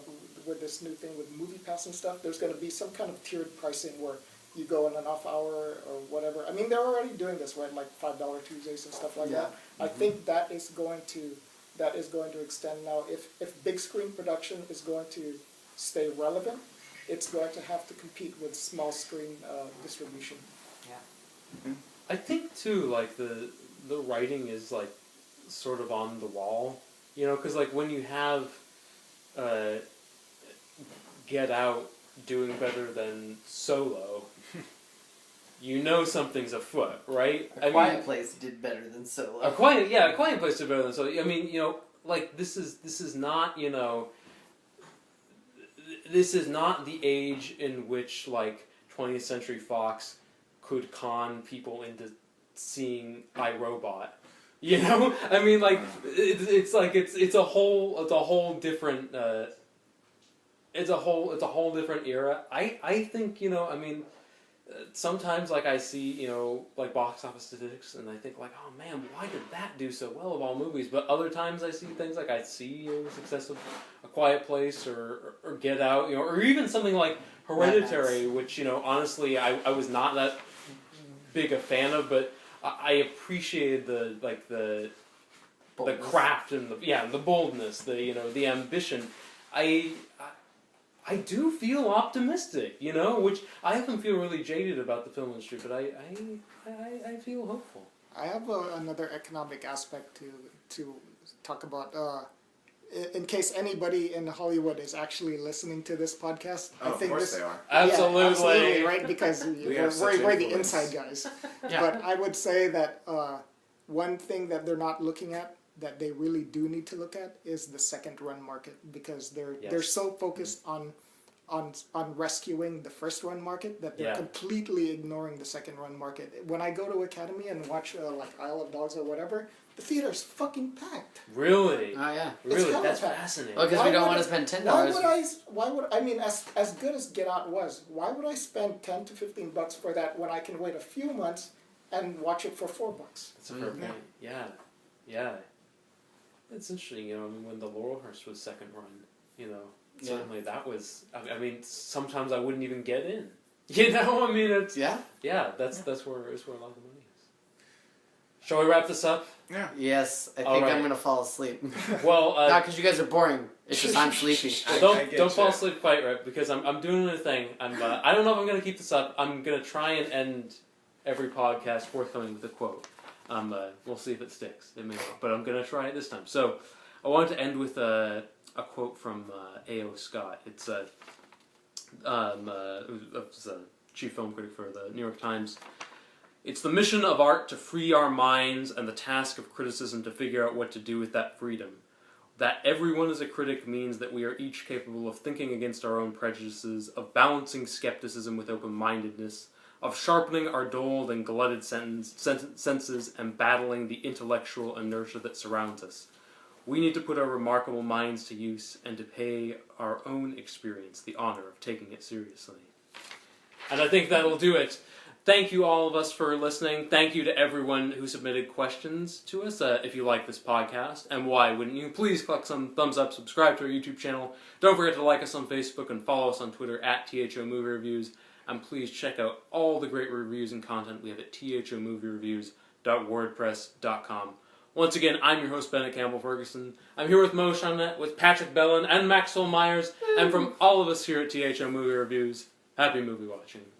with this new thing with MoviePass and stuff, there's going to be some kind of tiered pricing where you go in an off hour or whatever. I mean, they're already doing this, right? Like $5 Tuesdays and stuff like that. Mm-hmm. I think that is going to extend now. If big screen production is going to stay relevant, it's going to have to compete with small screen distribution. Yeah. Mm-hmm. I think too, like the writing is like sort of on the wall, you know, because like when you have Get Out doing better than Solo, you know something's afoot, right? A Quiet Place did better than Solo. A Quiet Place did better than Solo. I mean, like this is not, this is not the age in which like 20th Century Fox could con people into seeing iRobot. I mean, like it's a whole different era. I think I mean. Sometimes, like, I see, like, box office statistics, and I think, like, oh, man, why did that do so well of all movies? But other times I see things like I see the success of A Quiet Place or Get Out, or even something like Hereditary, which, honestly, I was not that big a fan of, but I appreciated the craft and the boldness, the ambition. I do feel optimistic, which I often feel really jaded about the film industry, but I feel hopeful. I have another economic aspect to talk about. In case anybody in Hollywood is actually listening to this podcast, I think of course they are. Absolutely. Yeah, absolutely, right? Because we're the influence. inside guys. But I would say that one thing that they're not looking at that they really do need to look at is the second run market, because they're so focused on rescuing the first run market that they're completely ignoring the second run market. When I go to Academy and watch like Isle of Dogs or whatever, the theater's fucking packed. Really? Oh yeah. Really? That's fascinating. Well, because we don't want to spend $10. Why would I mean, as good as Get Out was, why would I spend $10 to $15 for that when I can wait a few months and watch it for $4? That's a fair point. Yeah. It's interesting, when the Laurelhurst was second run, certainly that was. I mean, sometimes I wouldn't even get in. I mean, it's that's where a lot of the money is. Shall we wrap this up? Yeah. Yes, I think I'm gonna fall asleep. Well, not because you guys are boring. It's just I'm sleepy. Well, don't fall asleep quite right, because I'm doing a thing. I don't know if I'm gonna keep this up. I'm gonna try and end every podcast forthcoming with a quote. We'll see if it sticks. It may not, but I'm going to try it this time. So, I wanted to end with a quote from A.O. Scott. It's was a chief film critic for the New York Times. It's the mission of art to free our minds, and the task of criticism to figure out what to do with that freedom. That everyone is a critic means that we are each capable of thinking against our own prejudices, of balancing skepticism with open-mindedness, of sharpening our dulled and glutted senses and battling the intellectual inertia that surrounds us. We need to put our remarkable minds to use and to pay our own experience the honor of taking it seriously. And I think that'll do it. Thank you all of us for listening. Thank you to everyone who submitted questions to us. If you like this podcast, and why wouldn't you, please click some thumbs up, subscribe to our YouTube channel. Don't forget to like us on Facebook and follow us on Twitter at T.H.O Movie Reviews. And please check out all the great reviews and content we have at thomoviereviews.wordpress.com. Once again, I'm your host, Bennett Campbell Ferguson. I'm here with Shaunette, with Patrick Belin, and Maxwell Meyers. And from all of us here at T.H.O Movie Reviews, happy movie watching.